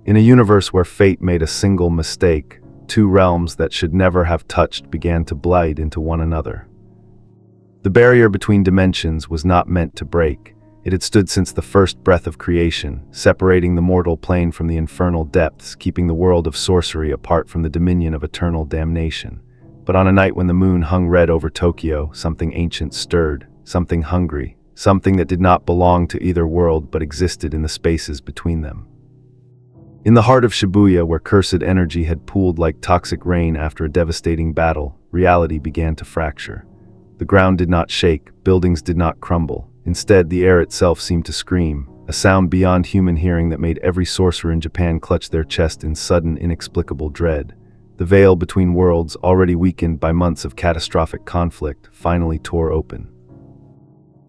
In a universe where fate made a single mistake, two realms that should never have touched began to blide into one another. The barrier between dimensions was not meant to break. It had stood since the first breath of creation, separating the mortal plane from the infernal depths, keeping the world of sorcery apart from the dominion of eternal damnation. But on a night when the moon hung red over Tokyo, something ancient stirred, something hungry, something that did not belong to either world but existed in the spaces between them. In the heart of Shibuya, where cursed energy had pooled like toxic rain after a devastating battle, reality began to fracture. The ground did not shake, buildings did not crumble. Instead, the air itself seemed to scream, a sound beyond human hearing that made every sorcerer in Japan clutch their chest in sudden, inexplicable dread. The veil between worlds, already weakened by months of catastrophic conflict, finally tore open.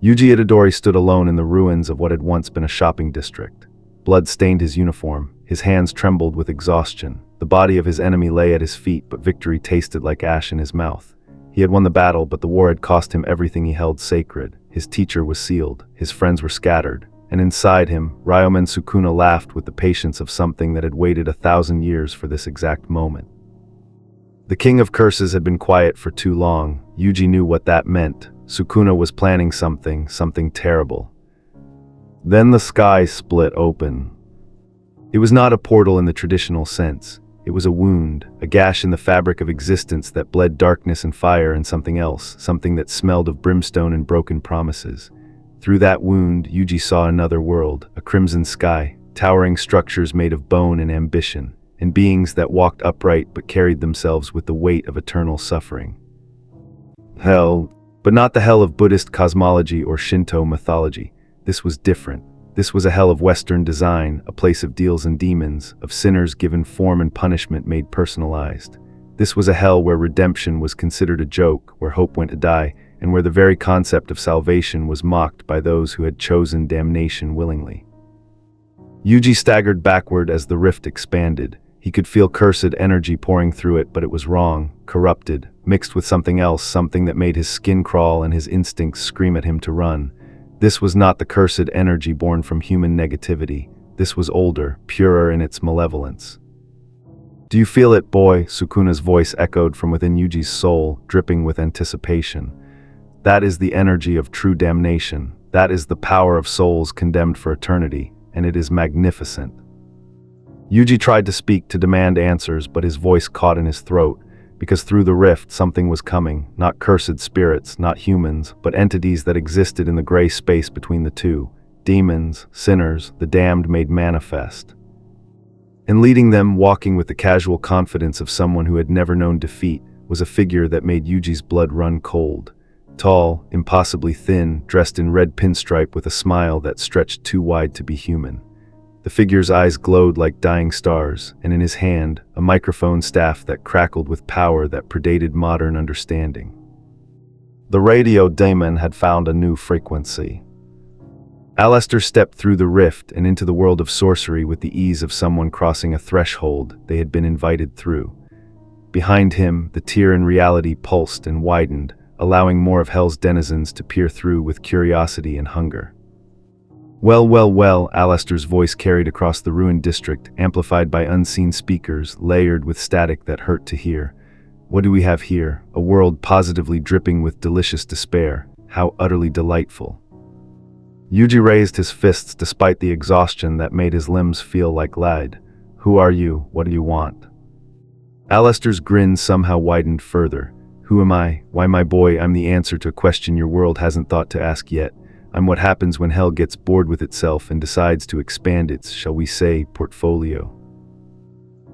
Yuji Itadori stood alone in the ruins of what had once been a shopping district. Blood stained his uniform, his hands trembled with exhaustion. The body of his enemy lay at his feet, but victory tasted like ash in his mouth. He had won the battle, but the war had cost him everything he held sacred. His teacher was sealed, his friends were scattered, and inside him, Ryomen Sukuna laughed with the patience of something that had waited 1,000 years for this exact moment. The King of Curses had been quiet for too long. Yuji knew what that meant. Sukuna was planning something terrible. Then the sky split open. It was not a portal in the traditional sense. It was a wound, a gash in the fabric of existence that bled darkness and fire and something else, something that smelled of brimstone and broken promises. Through that wound, Yuji saw another world, a crimson sky, towering structures made of bone and ambition, and beings that walked upright but carried themselves with the weight of eternal suffering. Hell, but not the hell of Buddhist cosmology or Shinto mythology. This was different. This was a hell of Western design, a place of deals and demons, of sinners given form and punishment made personalized. This was a hell where redemption was considered a joke, where hope went to die, and where the very concept of salvation was mocked by those who had chosen damnation willingly. Yuji staggered backward as the rift expanded. He could feel cursed energy pouring through it, but it was wrong, corrupted, mixed with something else, something that made his skin crawl and his instincts scream at him to run. This was not the cursed energy born from human negativity. This was older, purer in its malevolence. "Do you feel it, boy?" Sukuna's voice echoed from within Yuji's soul, dripping with anticipation. "That is the energy of true damnation. That is the power of souls condemned for eternity, and it is magnificent." Yuji tried to speak, to demand answers, but his voice caught in his throat, because through the rift something was coming, not cursed spirits, not humans, but entities that existed in the gray space between the two, demons, sinners, the damned made manifest. And leading them, walking with the casual confidence of someone who had never known defeat, was a figure that made Yuji's blood run cold. Tall, impossibly thin, dressed in red pinstripe with a smile that stretched too wide to be human. The figure's eyes glowed like dying stars, and in his hand, a microphone staff that crackled with power that predated modern understanding. The radio daemon had found a new frequency. Alistair stepped through the rift and into the world of sorcery with the ease of someone crossing a threshold they had been invited through. Behind him, the tear in reality pulsed and widened, allowing more of hell's denizens to peer through with curiosity and hunger. Well, Alistair's voice carried across the ruined district, amplified by unseen speakers, layered with static that hurt to hear. What do we have here? A world positively dripping with delicious despair. How utterly delightful. Yuji raised his fists despite the exhaustion that made his limbs feel like lead. Who are you? What do you want? Alistair's grin somehow widened further. Who am I? Why, my boy, I'm the answer to a question your world hasn't thought to ask yet. I'm what happens when hell gets bored with itself and decides to expand its, shall we say, portfolio.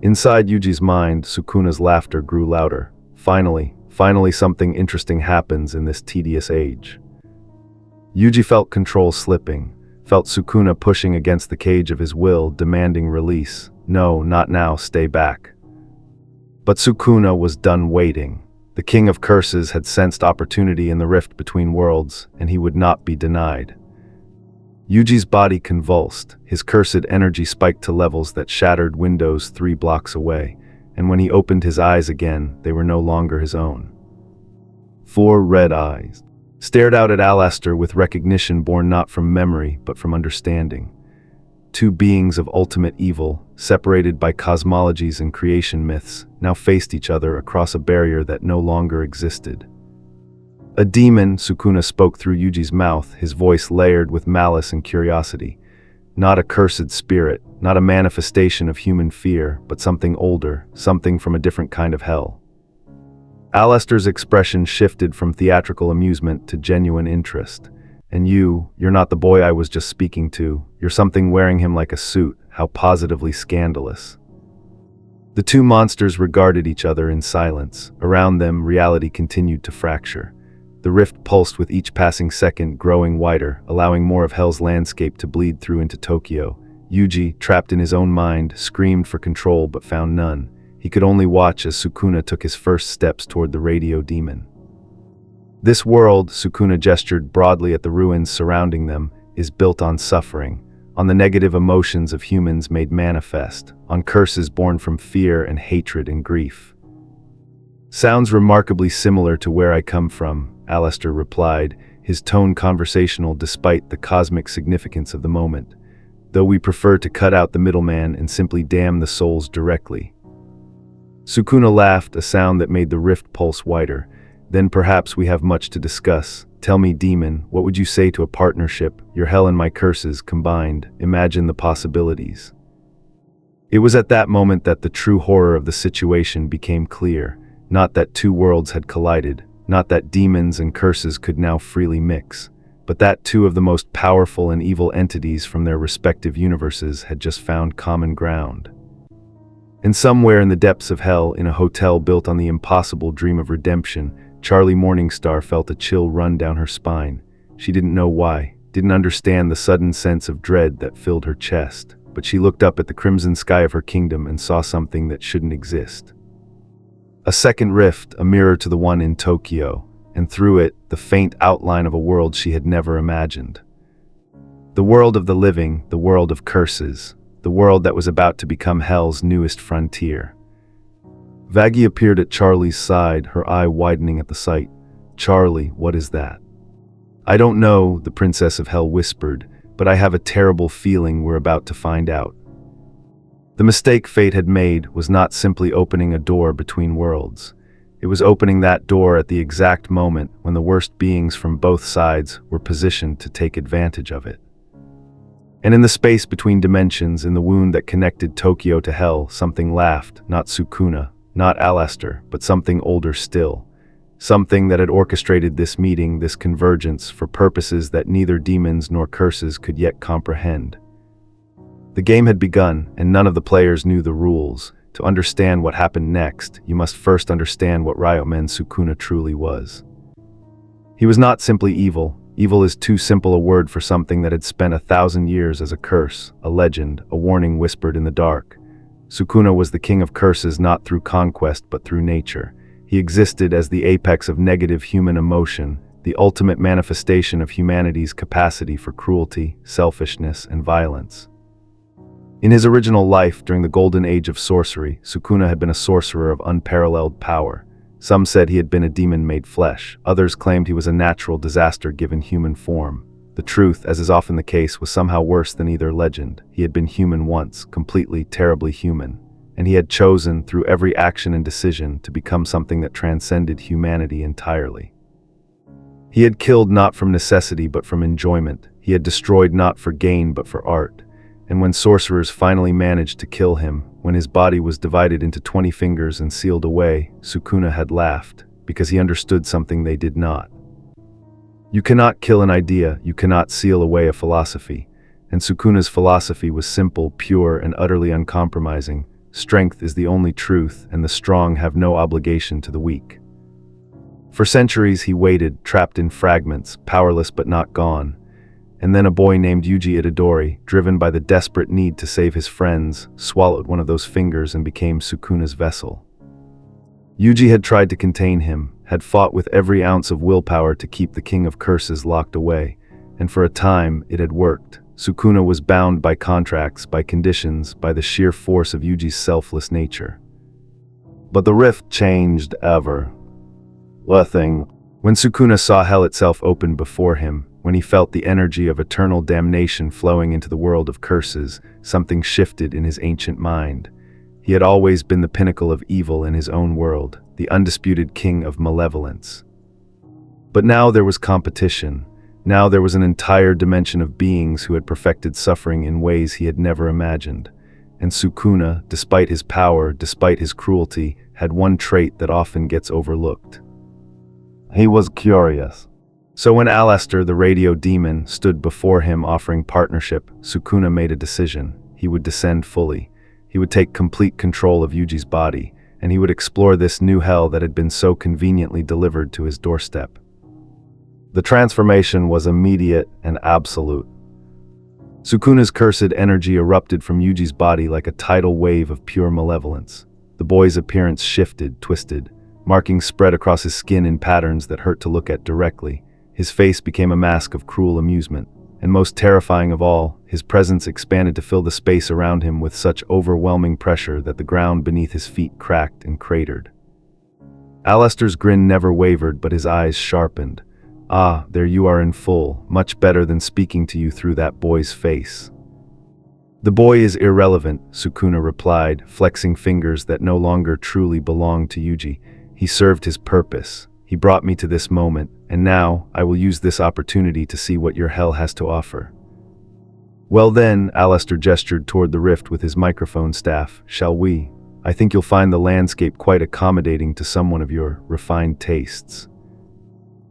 Inside Yuji's mind, Sukuna's laughter grew louder. Finally something interesting happens in this tedious age. Yuji felt control slipping, felt Sukuna pushing against the cage of his will, demanding release. No, not now, stay back. But Sukuna was done waiting. The King of Curses had sensed opportunity in the rift between worlds, and he would not be denied. Yuji's body convulsed, his cursed energy spiked to levels that shattered windows 3 blocks away, and when he opened his eyes again, they were no longer his own. 4 red eyes stared out at Alistair with recognition born not from memory, but from understanding. two beings of ultimate evil, separated by cosmologies and creation myths, now faced each other across a barrier that no longer existed. A demon, Sukuna spoke through Yuji's mouth, his voice layered with malice and curiosity. Not a cursed spirit, not a manifestation of human fear, but something older, something from a different kind of hell. Alistair's expression shifted from theatrical amusement to genuine interest. And you're not the boy I was just speaking to. You're something wearing him like a suit. How positively scandalous. The two monsters regarded each other in silence. Around them, reality continued to fracture. The rift pulsed with each passing second, growing wider, allowing more of Hell's landscape to bleed through into Tokyo. Yuji, trapped in his own mind, screamed for control but found none. He could only watch as Sukuna took his first steps toward the radio demon. This world, Sukuna gestured broadly at the ruins surrounding them, is built on suffering, on the negative emotions of humans made manifest, on curses born from fear and hatred and grief. Sounds remarkably similar to where I come from, Alistair replied, his tone conversational despite the cosmic significance of the moment, though we prefer to cut out the middleman and simply damn the souls directly. Sukuna laughed, a sound that made the rift pulse wider. Then perhaps we have much to discuss. Tell me, demon, what would you say to a partnership, your hell and my curses combined? Imagine the possibilities. It was at that moment that the true horror of the situation became clear. Not that two worlds had collided, not that demons and curses could now freely mix, but that two of the most powerful and evil entities from their respective universes had just found common ground. And somewhere in the depths of hell, in a hotel built on the impossible dream of redemption, Charlie Morningstar felt a chill run down her spine. She didn't know why, didn't understand the sudden sense of dread that filled her chest, but she looked up at the crimson sky of her kingdom and saw something that shouldn't exist. A second rift, a mirror to the one in Tokyo, and through it, the faint outline of a world she had never imagined. The world of the living, the world of curses, the world that was about to become Hell's newest frontier. Vaggie appeared at Charlie's side, her eye widening at the sight. Charlie, what is that? I don't know, the Princess of Hell whispered, but I have a terrible feeling we're about to find out. The mistake fate had made was not simply opening a door between worlds. It was opening that door at the exact moment when the worst beings from both sides were positioned to take advantage of it. And in the space between dimensions, in the wound that connected Tokyo to Hell, something laughed, not Sukuna, not Alistair, but something older still. Something that had orchestrated this meeting, this convergence, for purposes that neither demons nor curses could yet comprehend. The game had begun, and none of the players knew the rules. To understand what happened next, you must first understand what Ryomen Sukuna truly was. He was not simply evil. Evil is too simple a word for something that had spent 1,000 years as a curse, a legend, a warning whispered in the dark. Sukuna was the king of curses not through conquest but through nature. He existed as the apex of negative human emotion, the ultimate manifestation of humanity's capacity for cruelty, selfishness, and violence. In his original life, during the golden age of sorcery, Sukuna had been a sorcerer of unparalleled power. Some said he had been a demon made flesh. Others claimed he was a natural disaster given human form. The truth, as is often the case, was somehow worse than either legend. He had been human once, completely, terribly human. And he had chosen, through every action and decision, to become something that transcended humanity entirely. He had killed not from necessity but from enjoyment. He had destroyed not for gain but for art. And when sorcerers finally managed to kill him, when his body was divided into 20 fingers and sealed away, Sukuna had laughed, because he understood something they did not. You cannot kill an idea, you cannot seal away a philosophy. And Sukuna's philosophy was simple, pure, and utterly uncompromising. Strength is the only truth, and the strong have no obligation to the weak. For centuries he waited, trapped in fragments, powerless but not gone. And then a boy named Yuji Itadori, driven by the desperate need to save his friends, swallowed one of those fingers and became Sukuna's vessel. Yuji had tried to contain him, had fought with every ounce of willpower to keep the king of curses locked away, and for a time it had worked. Sukuna was bound by contracts, by conditions, by the sheer force of Yuji's selfless nature. But the rift changed everything. When Sukuna saw hell itself open before him, When he felt the energy of eternal damnation flowing into the world of curses, something shifted in his ancient mind. He had always been the pinnacle of evil in his own world, the undisputed king of malevolence. But now there was competition. Now there was an entire dimension of beings who had perfected suffering in ways he had never imagined. And Sukuna, despite his power, despite his cruelty, had one trait that often gets overlooked. He was curious. So when Alastor, the radio demon, stood before him offering partnership, Sukuna made a decision. He would descend fully. He would take complete control of Yuji's body, and he would explore this new hell that had been so conveniently delivered to his doorstep. The transformation was immediate and absolute. Sukuna's cursed energy erupted from Yuji's body like a tidal wave of pure malevolence. The boy's appearance shifted, twisted. Markings spread across his skin in patterns that hurt to look at directly. His face became a mask of cruel amusement. And most terrifying of all, his presence expanded to fill the space around him with such overwhelming pressure that the ground beneath his feet cracked and cratered. Alastor's grin never wavered, but his eyes sharpened. Ah, there you are in full, much better than speaking to you through that boy's face. The boy is irrelevant, Sukuna replied, flexing fingers that no longer truly belonged to Yuji. He served his purpose. He brought me to this moment, and now I will use this opportunity to see what your hell has to offer. Well then, Alastor gestured toward the rift with his microphone staff, shall we? I think you'll find the landscape quite accommodating to someone of your refined tastes.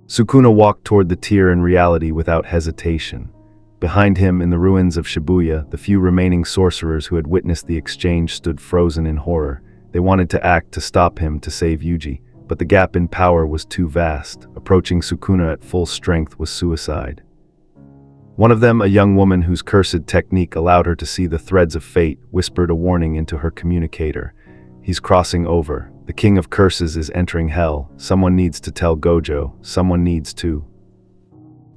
Sukuna walked toward the tier in reality without hesitation. Behind him, in the ruins of Shibuya, the few remaining sorcerers who had witnessed the exchange stood frozen in horror. They wanted to act to stop him, to save Yuji, but the gap in power was too vast. Approaching Sukuna at full strength was suicide. One of them, a young woman whose cursed technique allowed her to see the threads of fate, whispered a warning into her communicator. He's crossing over. The king of curses is entering hell. Someone needs to tell Gojo. Someone needs to.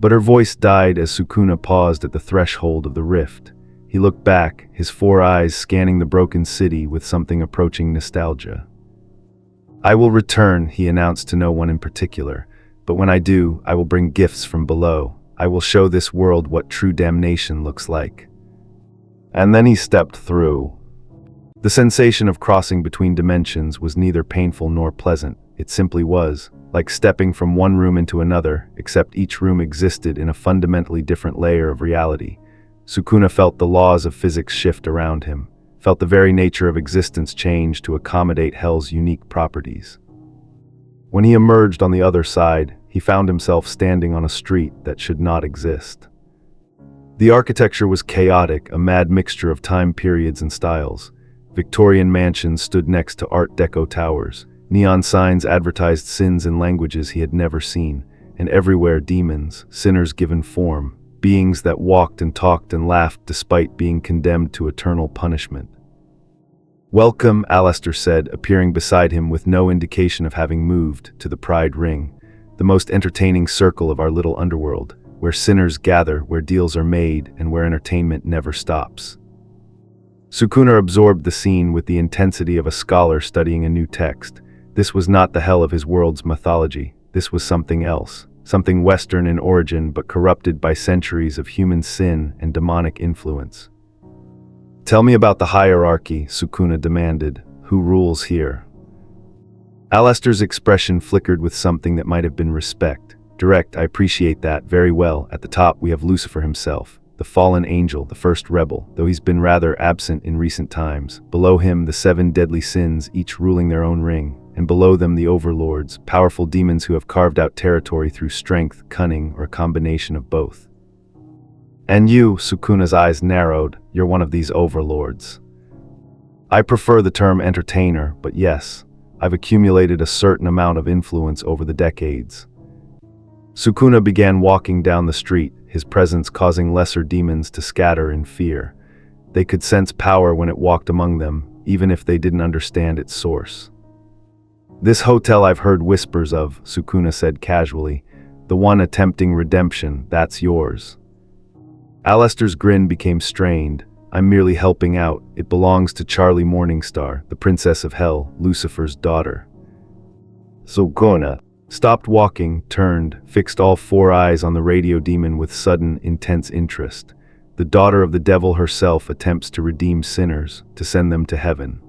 But her voice died as Sukuna paused at the threshold of the rift. He looked back, his 4 eyes scanning the broken city with something approaching nostalgia. I will return, he announced to no one in particular. But when I do, I will bring gifts from below. I will show this world what true damnation looks like. And then he stepped through. The sensation of crossing between dimensions was neither painful nor pleasant. It simply was, like stepping from one room into another, except each room existed in a fundamentally different layer of reality. Sukuna felt the laws of physics shift around him, felt the very nature of existence change to accommodate hell's unique properties. When he emerged on the other side, he found himself standing on a street that should not exist. The architecture was chaotic, a mad mixture of time periods and styles. Victorian mansions stood next to Art Deco towers. Neon signs advertised sins in languages he had never seen, and everywhere demons, sinners given form, beings that walked and talked and laughed despite being condemned to eternal punishment. Welcome, Alastor said, appearing beside him with no indication of having moved, to the Pride Ring, the most entertaining circle of our little underworld, where sinners gather, where deals are made, and where entertainment never stops. Sukuna absorbed the scene with the intensity of a scholar studying a new text. This was not the hell of his world's mythology. This was something else, something Western in origin but corrupted by centuries of human sin and demonic influence. Tell me about the hierarchy, Sukuna demanded. Who rules here? Alastor's expression flickered with something that might have been respect. Direct, I appreciate that, very well. At the top we have Lucifer himself, the fallen angel, the first rebel, though he's been rather absent in recent times. Below him, the 7 deadly sins, each ruling their own ring. And below them, the overlords, powerful demons who have carved out territory through strength, cunning, or a combination of both. And you, Sukuna's eyes narrowed, you're one of these overlords. I prefer the term entertainer, but yes, I've accumulated a certain amount of influence over the decades. Sukuna began walking down the street, his presence causing lesser demons to scatter in fear. They could sense power when it walked among them, even if they didn't understand its source. This hotel I've heard whispers of, Sukuna said casually. The one attempting redemption, that's yours. Alastor's grin became strained. I'm merely helping out. It belongs to Charlie Morningstar, the princess of hell, Lucifer's daughter. Sukuna, Stopped walking, turned, fixed all four eyes on the radio demon with sudden, intense interest. The daughter of the devil herself attempts to redeem sinners, to send them to heaven.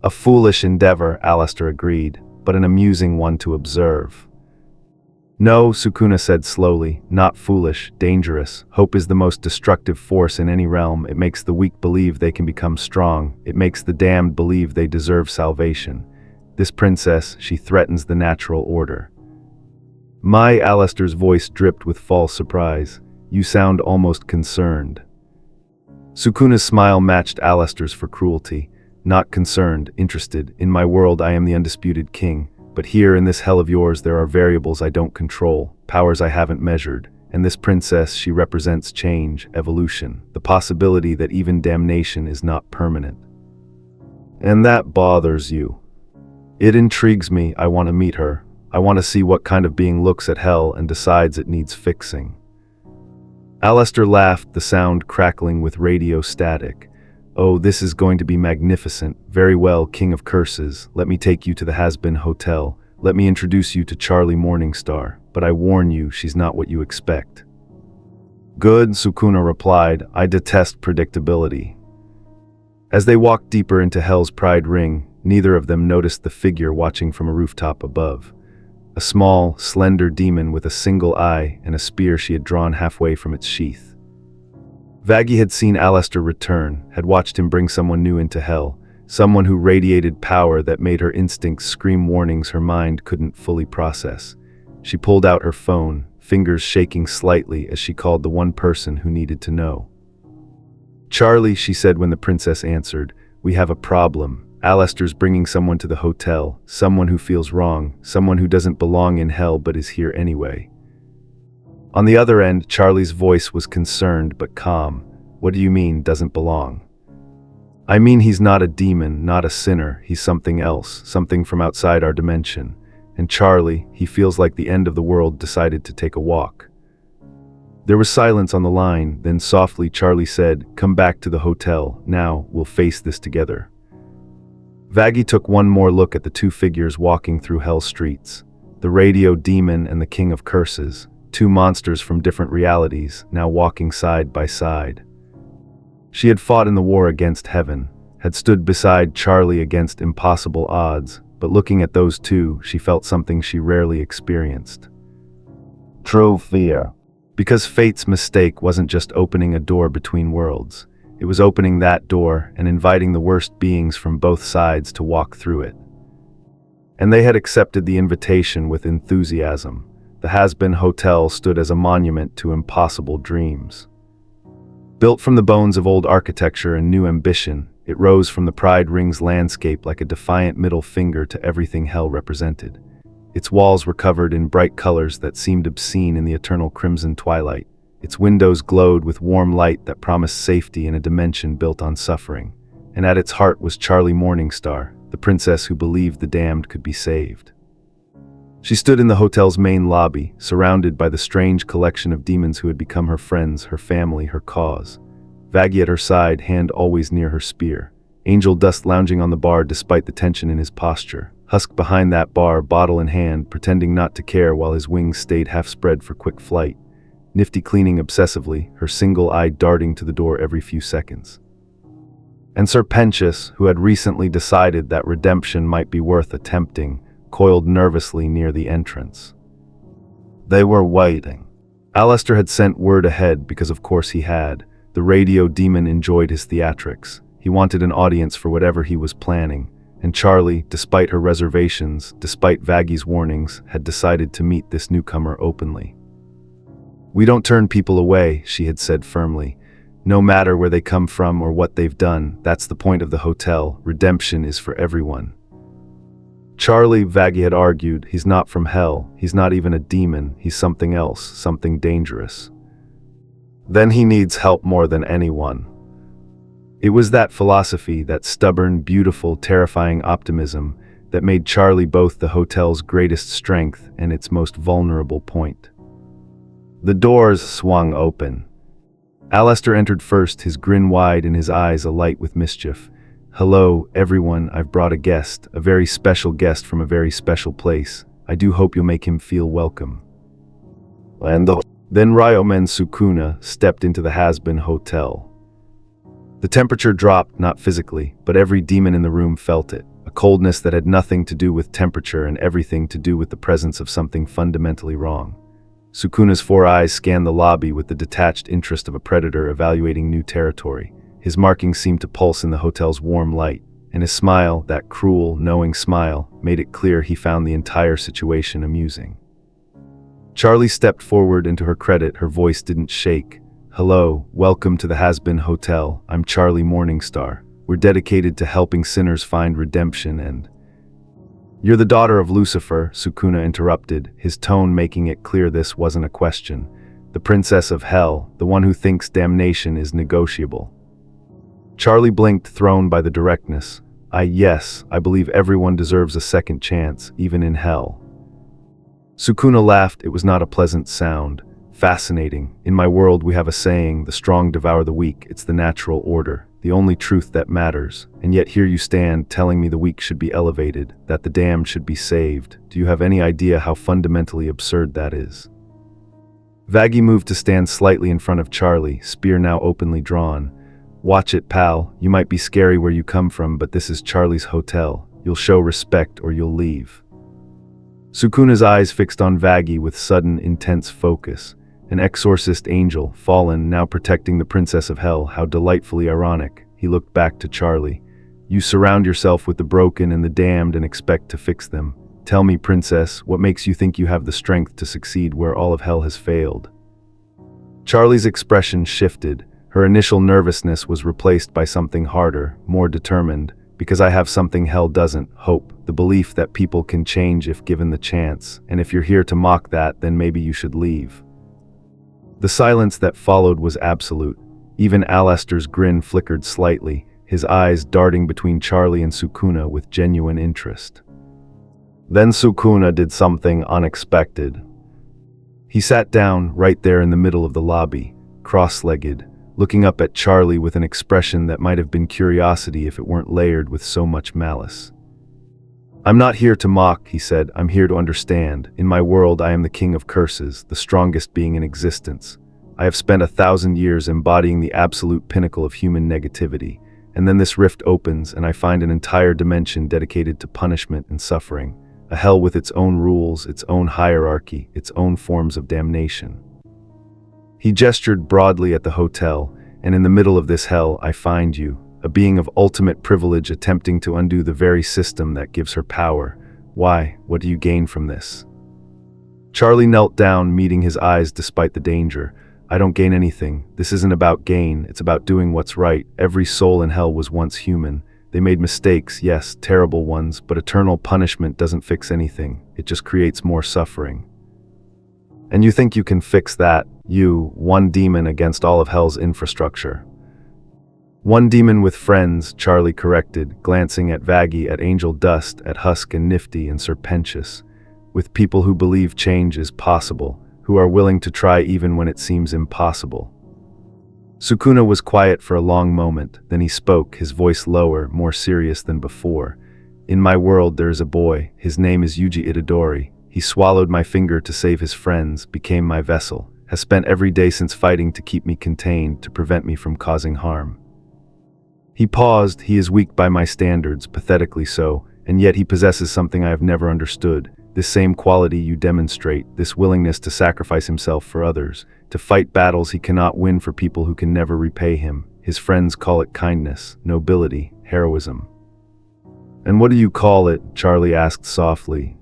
A foolish endeavor, Alistair agreed, but an amusing one to observe. No, Sukuna said slowly, not foolish, dangerous. Hope is the most destructive force in any realm. It makes the weak believe they can become strong. It makes the damned believe they deserve salvation. This princess, she threatens the natural order. My Alistair's voice dripped with false surprise. You sound almost concerned. Sukuna's smile matched Alistair's for cruelty. Not concerned, interested. In my world I am the undisputed king. But here in this hell of yours there are variables I don't control, powers I haven't measured, and this princess, she represents change, evolution, the possibility that even damnation is not permanent. And that bothers you. It intrigues me. I want to meet her. I want to see what kind of being looks at hell and decides it needs fixing. Alistair laughed, the sound crackling with radio static. Oh, this is going to be magnificent. Very well, King of Curses. Let me take you to the Hazbin Hotel. Let me introduce you to Charlie Morningstar. But I warn you, she's not what you expect. Good, Sukuna replied. I detest predictability. As they walked deeper into Hell's Pride Ring, neither of them noticed the figure watching from a rooftop above. A small, slender demon with a single eye and a spear she had drawn halfway from its sheath. Vaggie had seen Alistair return, had watched him bring someone new into hell, someone who radiated power that made her instincts scream warnings her mind couldn't fully process. She pulled out her phone, fingers shaking slightly as she called the one person who needed to know. Charlie, she said when the princess answered, we have a problem. Alistair's bringing someone to the hotel, someone who feels wrong, someone who doesn't belong in hell but is here anyway. On the other end, Charlie's voice was concerned but calm. What do you mean, doesn't belong? I mean he's not a demon, not a sinner, he's something else, something from outside our dimension. And Charlie, he feels like the end of the world decided to take a walk. There was silence on the line, then softly Charlie said, come back to the hotel, now, we'll face this together. Vaggie took one more look at the two figures walking through hell's streets. The radio demon and the King of Curses. Two monsters from different realities, now walking side by side. She had fought in the war against heaven, had stood beside Charlie against impossible odds, but looking at those two, she felt something she rarely experienced. True fear. Because fate's mistake wasn't just opening a door between worlds, it was opening that door and inviting the worst beings from both sides to walk through it. And they had accepted the invitation with enthusiasm. The Hazbin Hotel stood as a monument to impossible dreams. Built from the bones of old architecture and new ambition, it rose from the Pride Ring's landscape like a defiant middle finger to everything hell represented. Its walls were covered in bright colors that seemed obscene in the eternal crimson twilight. Its windows glowed with warm light that promised safety in a dimension built on suffering. And at its heart was Charlie Morningstar, the princess who believed the damned could be saved. She stood in the hotel's main lobby, surrounded by the strange collection of demons who had become her friends, her family, her cause. Vaggie at her side, hand always near her spear. Angel Dust lounging on the bar despite the tension in his posture. Husk behind that bar, bottle in hand, pretending not to care while his wings stayed half spread for quick flight. Nifty cleaning obsessively, her single eye darting to the door every few seconds. And Serpentious, who had recently decided that redemption might be worth attempting, coiled nervously near the entrance. They were waiting. Alistair had sent word ahead because of course he had. The radio demon enjoyed his theatrics. He wanted an audience for whatever he was planning. And Charlie, despite her reservations, despite Vaggie's warnings, had decided to meet this newcomer openly. We don't turn people away, she had said firmly. No matter where they come from or what they've done, that's the point of the hotel. Redemption is for everyone. Charlie, Vaggie had argued, he's not from hell, he's not even a demon, he's something else, something dangerous. Then he needs help more than anyone. It was that philosophy, that stubborn, beautiful, terrifying optimism, that made Charlie both the hotel's greatest strength and its most vulnerable point. The doors swung open. Alistair entered first, his grin wide and his eyes alight with mischief. Hello, everyone, I've brought a guest, a very special guest from a very special place. I do hope you'll make him feel welcome. Then Ryomen Sukuna stepped into the Hazbin Hotel. The temperature dropped, not physically, but every demon in the room felt it. A coldness that had nothing to do with temperature and everything to do with the presence of something fundamentally wrong. Sukuna's 4 eyes scanned the lobby with the detached interest of a predator evaluating new territory. His markings seemed to pulse in the hotel's warm light, and his smile, that cruel, knowing smile, made it clear he found the entire situation amusing. Charlie stepped forward, and to her credit, her voice didn't shake. "Hello, welcome to the Hazbin Hotel. I'm Charlie Morningstar. We're dedicated to helping sinners find redemption and—" "You're the daughter of Lucifer," Sukuna interrupted, his tone making it clear this wasn't a question. "The princess of hell, the one who thinks damnation is negotiable." Charlie blinked, thrown by the directness. Yes, I believe everyone deserves a second chance, even in hell." Sukuna laughed. It was not a pleasant sound. "Fascinating. In my world we have a saying, the strong devour the weak. It's the natural order, the only truth that matters. And yet here you stand, telling me the weak should be elevated, that the damned should be saved. Do you have any idea how fundamentally absurd that is?" Vaggie moved to stand slightly in front of Charlie, spear now openly drawn. "Watch it, pal. You might be scary where you come from, but this is Charlie's hotel. You'll show respect or you'll leave." Sukuna's eyes fixed on Vaggie with sudden, intense focus. An exorcist angel, fallen, now protecting the princess of hell. How delightfully ironic. He looked back to Charlie. "You surround yourself with the broken and the damned and expect to fix them. Tell me, princess, what makes you think you have the strength to succeed where all of hell has failed?" Charlie's expression shifted. Her initial nervousness was replaced by something harder, more determined. "Because I have something hell doesn't, hope, the belief that people can change if given the chance, and if you're here to mock that, then maybe you should leave." The silence that followed was absolute. Even Alastair's grin flickered slightly, his eyes darting between Charlie and Sukuna with genuine interest. Then Sukuna did something unexpected. He sat down right there in the middle of the lobby, cross-legged, looking up at Charlie with an expression that might have been curiosity if it weren't layered with so much malice. "I'm not here to mock," he said. "I'm here to understand. In my world, I am the king of curses, the strongest being in existence. I have spent 1,000 years embodying the absolute pinnacle of human negativity, and then this rift opens and I find an entire dimension dedicated to punishment and suffering, a hell with its own rules, its own hierarchy, its own forms of damnation." He gestured broadly at the hotel, "And in the middle of this hell, I find you, a being of ultimate privilege attempting to undo the very system that gives her power. Why? What do you gain from this?" Charlie knelt down, meeting his eyes despite the danger. "I don't gain anything. This isn't about gain, it's about doing what's right. Every soul in hell was once human. They made mistakes, yes, terrible ones, but eternal punishment doesn't fix anything. It just creates more suffering. And you think you can fix that? You, one demon against all of hell's infrastructure." "One demon with friends," Charlie corrected, glancing at Vaggie, at Angel Dust, at Husk and Nifty and Serpentious. "With people who believe change is possible, who are willing to try even when it seems impossible." Sukuna was quiet for a long moment, then he spoke, his voice lower, more serious than before. "In my world there is a boy. His name is Yuji Itadori. He swallowed my finger to save his friends, became my vessel, has spent every day since fighting to keep me contained, to prevent me from causing harm." He paused. "He is weak by my standards, pathetically so, and yet he possesses something I have never understood. This same quality you demonstrate, this willingness to sacrifice himself for others, to fight battles he cannot win for people who can never repay him. His friends call it kindness, nobility, heroism." "And what do you call it?" Charlie asked softly.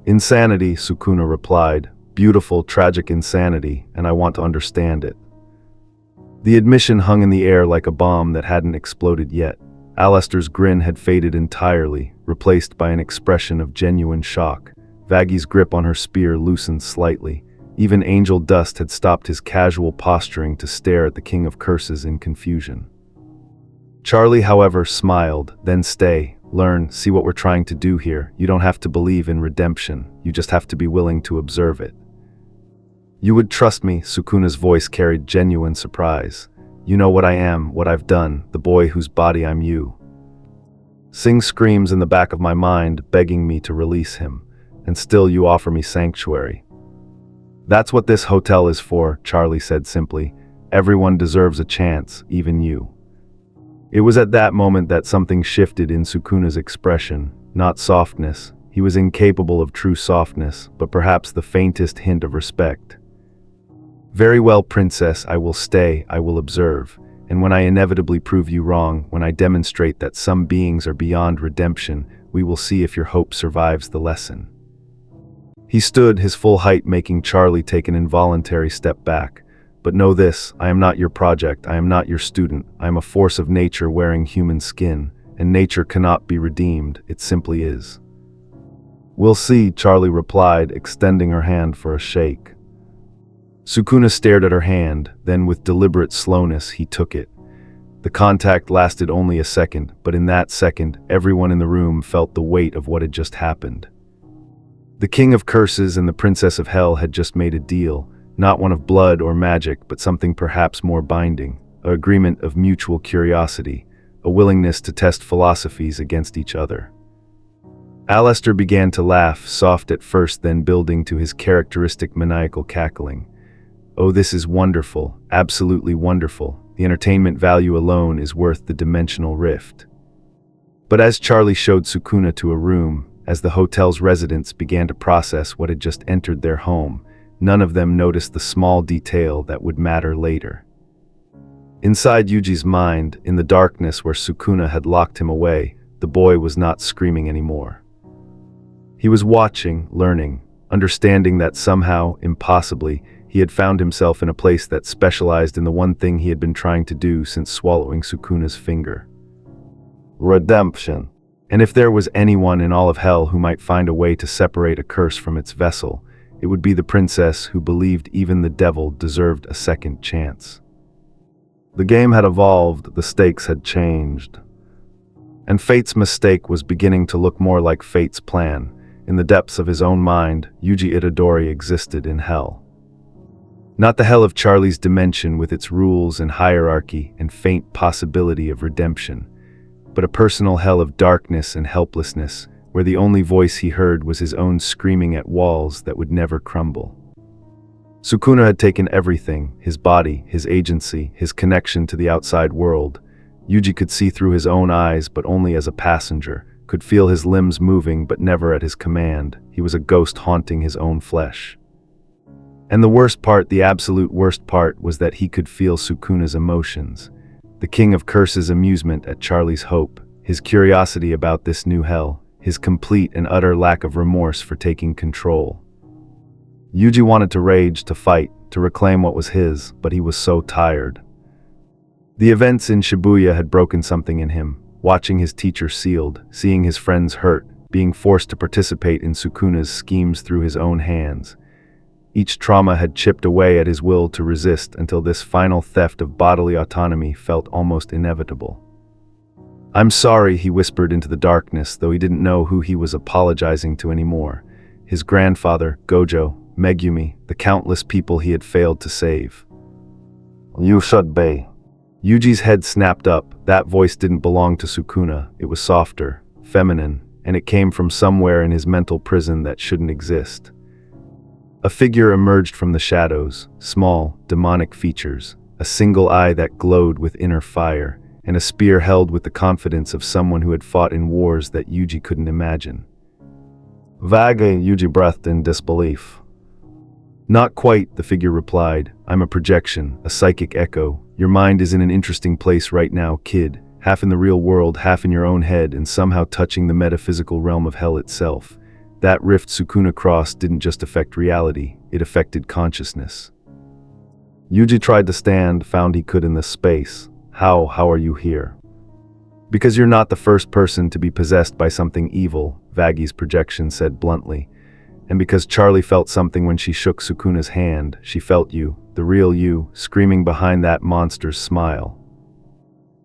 "Insanity," Sukuna replied. "Beautiful, tragic insanity, and I want to understand it." The admission hung in the air like a bomb that hadn't exploded yet. Alastair's grin had faded entirely, replaced by an expression of genuine shock. Vaggie's grip on her spear loosened slightly. Even Angel Dust had stopped his casual posturing to stare at the King of Curses in confusion. Charlie, however, smiled. "Then stay, learn, see what we're trying to do here. You don't have to believe in redemption, you just have to be willing to observe it." "You would trust me," Sukuna's voice carried genuine surprise. "You know what I am, what I've done, the boy whose body I'm you." Sing screams in the back of my mind, begging me to release him. and still you offer me sanctuary. That's what this hotel is for, Charlie said simply. Everyone deserves a chance, even you. It was at that moment that something shifted in Sukuna's expression, not softness. He was incapable of true softness, but perhaps the faintest hint of respect. Very well, princess, I will stay, I will observe. And when I inevitably prove you wrong, when I demonstrate that some beings are beyond redemption, we will see if your hope survives the lesson. He stood, his full height making Charlie take an involuntary step back. But know this, I am not your project, I am not your student, I am a force of nature wearing human skin, and nature cannot be redeemed, it simply is. We'll see, Charlie replied, extending her hand for a shake. Sukuna stared at her hand, then with deliberate slowness he took it. The contact lasted only a second, but in that second, everyone in the room felt the weight of what had just happened. The King of Curses and the Princess of Hell had just made a deal, not one of blood or magic, but something perhaps more binding, an agreement of mutual curiosity, a willingness to test philosophies against each other. Alistair began to laugh, soft at first, then building to his characteristic maniacal cackling. Oh, this is wonderful, absolutely wonderful. The entertainment value alone is worth the dimensional rift. But as Charlie showed Sukuna to a room, as the hotel's residents began to process what had just entered their home, none of them noticed the small detail that would matter later. Inside Yuji's mind, in the darkness where Sukuna had locked him away, the boy was not screaming anymore. He was watching, learning, understanding that somehow, impossibly, he had found himself in a place that specialized in the one thing he had been trying to do since swallowing Sukuna's finger. Redemption. And if there was anyone in all of hell who might find a way to separate a curse from its vessel, it would be the princess who believed even the devil deserved a second chance. The game had evolved, the stakes had changed. And Fate's mistake was beginning to look more like Fate's plan. In the depths of his own mind, Yuji Itadori existed in hell. Not the hell of Charlie's dimension with its rules and hierarchy and faint possibility of redemption, but a personal hell of darkness and helplessness, where the only voice he heard was his own screaming at walls that would never crumble. Sukuna had taken everything, his body, his agency, his connection to the outside world. Yuji could see through his own eyes, but only as a passenger, could feel his limbs moving but never at his command. He was a ghost haunting his own flesh. And the worst part, the absolute worst part, was that he could feel Sukuna's emotions. The King of Curses' amusement at Charlie's hope, his curiosity about this new hell, his complete and utter lack of remorse for taking control. Yuji wanted to rage, to fight, to reclaim what was his, but he was so tired. The events in Shibuya had broken something in him. Watching his teacher sealed, seeing his friends hurt, being forced to participate in Sukuna's schemes through his own hands. Each trauma had chipped away at his will to resist until this final theft of bodily autonomy felt almost inevitable. I'm sorry, he whispered into the darkness, though he didn't know who he was apologizing to anymore. His grandfather, Gojo, Megumi, the countless people he had failed to save. You should be. Yuji's head snapped up. That voice didn't belong to Sukuna. It was softer, feminine, and it came from somewhere in his mental prison that shouldn't exist. A figure emerged from the shadows, small, demonic features, a single eye that glowed with inner fire, and a spear held with the confidence of someone who had fought in wars that Yuji couldn't imagine. Vaguely, Yuji breathed in disbelief. Not quite, the figure replied. I'm a projection, a psychic echo. Your mind is in an interesting place right now, kid, half in the real world, half in your own head, and somehow touching the metaphysical realm of hell itself. That rift Sukuna crossed didn't just affect reality, it affected consciousness. Yuji tried to stand, found he could in the space. How are you here? Because you're not the first person to be possessed by something evil, Vagi's projection said bluntly. And because Charlie felt something when she shook Sukuna's hand, she felt you, the real you, screaming behind that monster's smile.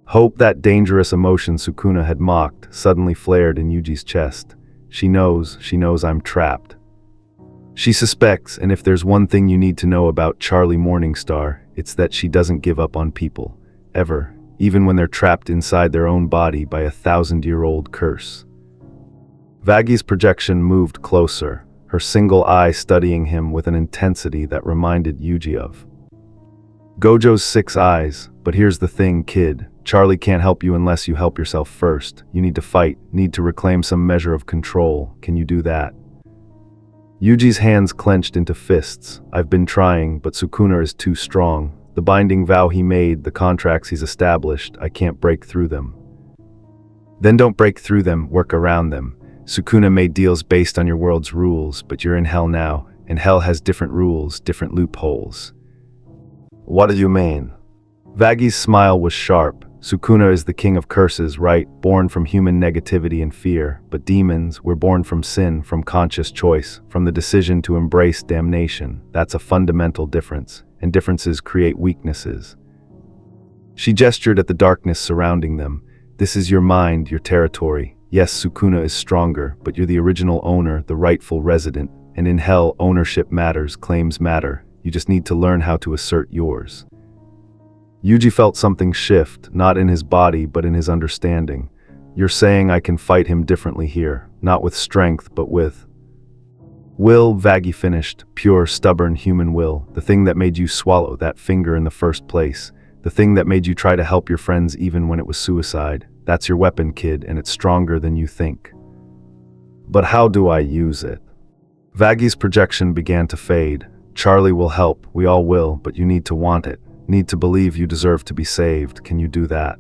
Hope, that dangerous emotion Sukuna had mocked, suddenly flared in Yuji's chest. She knows I'm trapped. She suspects, and if there's one thing you need to know about Charlie Morningstar, it's that she doesn't give up on people. Ever. Even when they're trapped inside their own body by a 1,000-year-old curse. Vagi's projection moved closer. her single eye studying him with an intensity that reminded Yuji of Gojo's 6 eyes. But here's the thing, kid. Charlie can't help you unless you help yourself first. You need to fight, need to reclaim some measure of control. Can you do that? Yuji's hands clenched into fists. I've been trying, but Sukuna is too strong. The binding vow he made, the contracts he's established, I can't break through them. Then don't break through them, work around them. Sukuna made deals based on your world's rules, but you're in hell now, and hell has different rules, different loopholes. What do you mean? Vagi's smile was sharp. Sukuna is the king of curses, right? Born from human negativity and fear, but demons were born from sin, from conscious choice, from the decision to embrace damnation. That's a fundamental difference, and differences create weaknesses. She gestured at the darkness surrounding them. This is your mind, your territory. Yes, Sukuna is stronger, but you're the original owner, the rightful resident, and in hell, ownership matters, claims matter. You just need to learn how to assert yours. Yuji felt something shift, not in his body, but in his understanding. You're saying I can fight him differently here, not with strength, but with will, Vagi finished, pure, stubborn human will, the thing that made you swallow that finger in the first place, the thing that made you try to help your friends even when it was suicide. That's your weapon, kid, and it's stronger than you think. But how do I use it? Vagi's projection began to fade. Charlie will help, we all will, but you need to want it. Need to believe you deserve to be saved. Can you do that?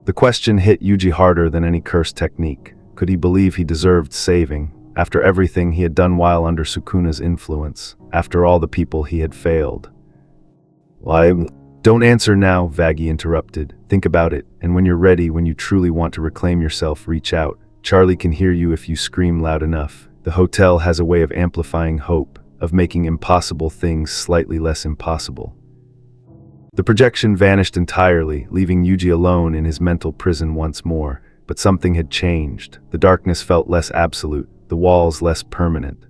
The question hit Yuji harder than any curse technique. Could he believe he deserved saving, after everything he had done while under Sukuna's influence, after all the people he had failed? Don't answer now, Vagi interrupted. Think about it, and when you're ready, when you truly want to reclaim yourself, reach out. Charlie can hear you if you scream loud enough. The hotel has a way of amplifying hope, of making impossible things slightly less impossible. The projection vanished entirely, leaving Yuji alone in his mental prison once more, but something had changed. The darkness felt less absolute, the walls less permanent.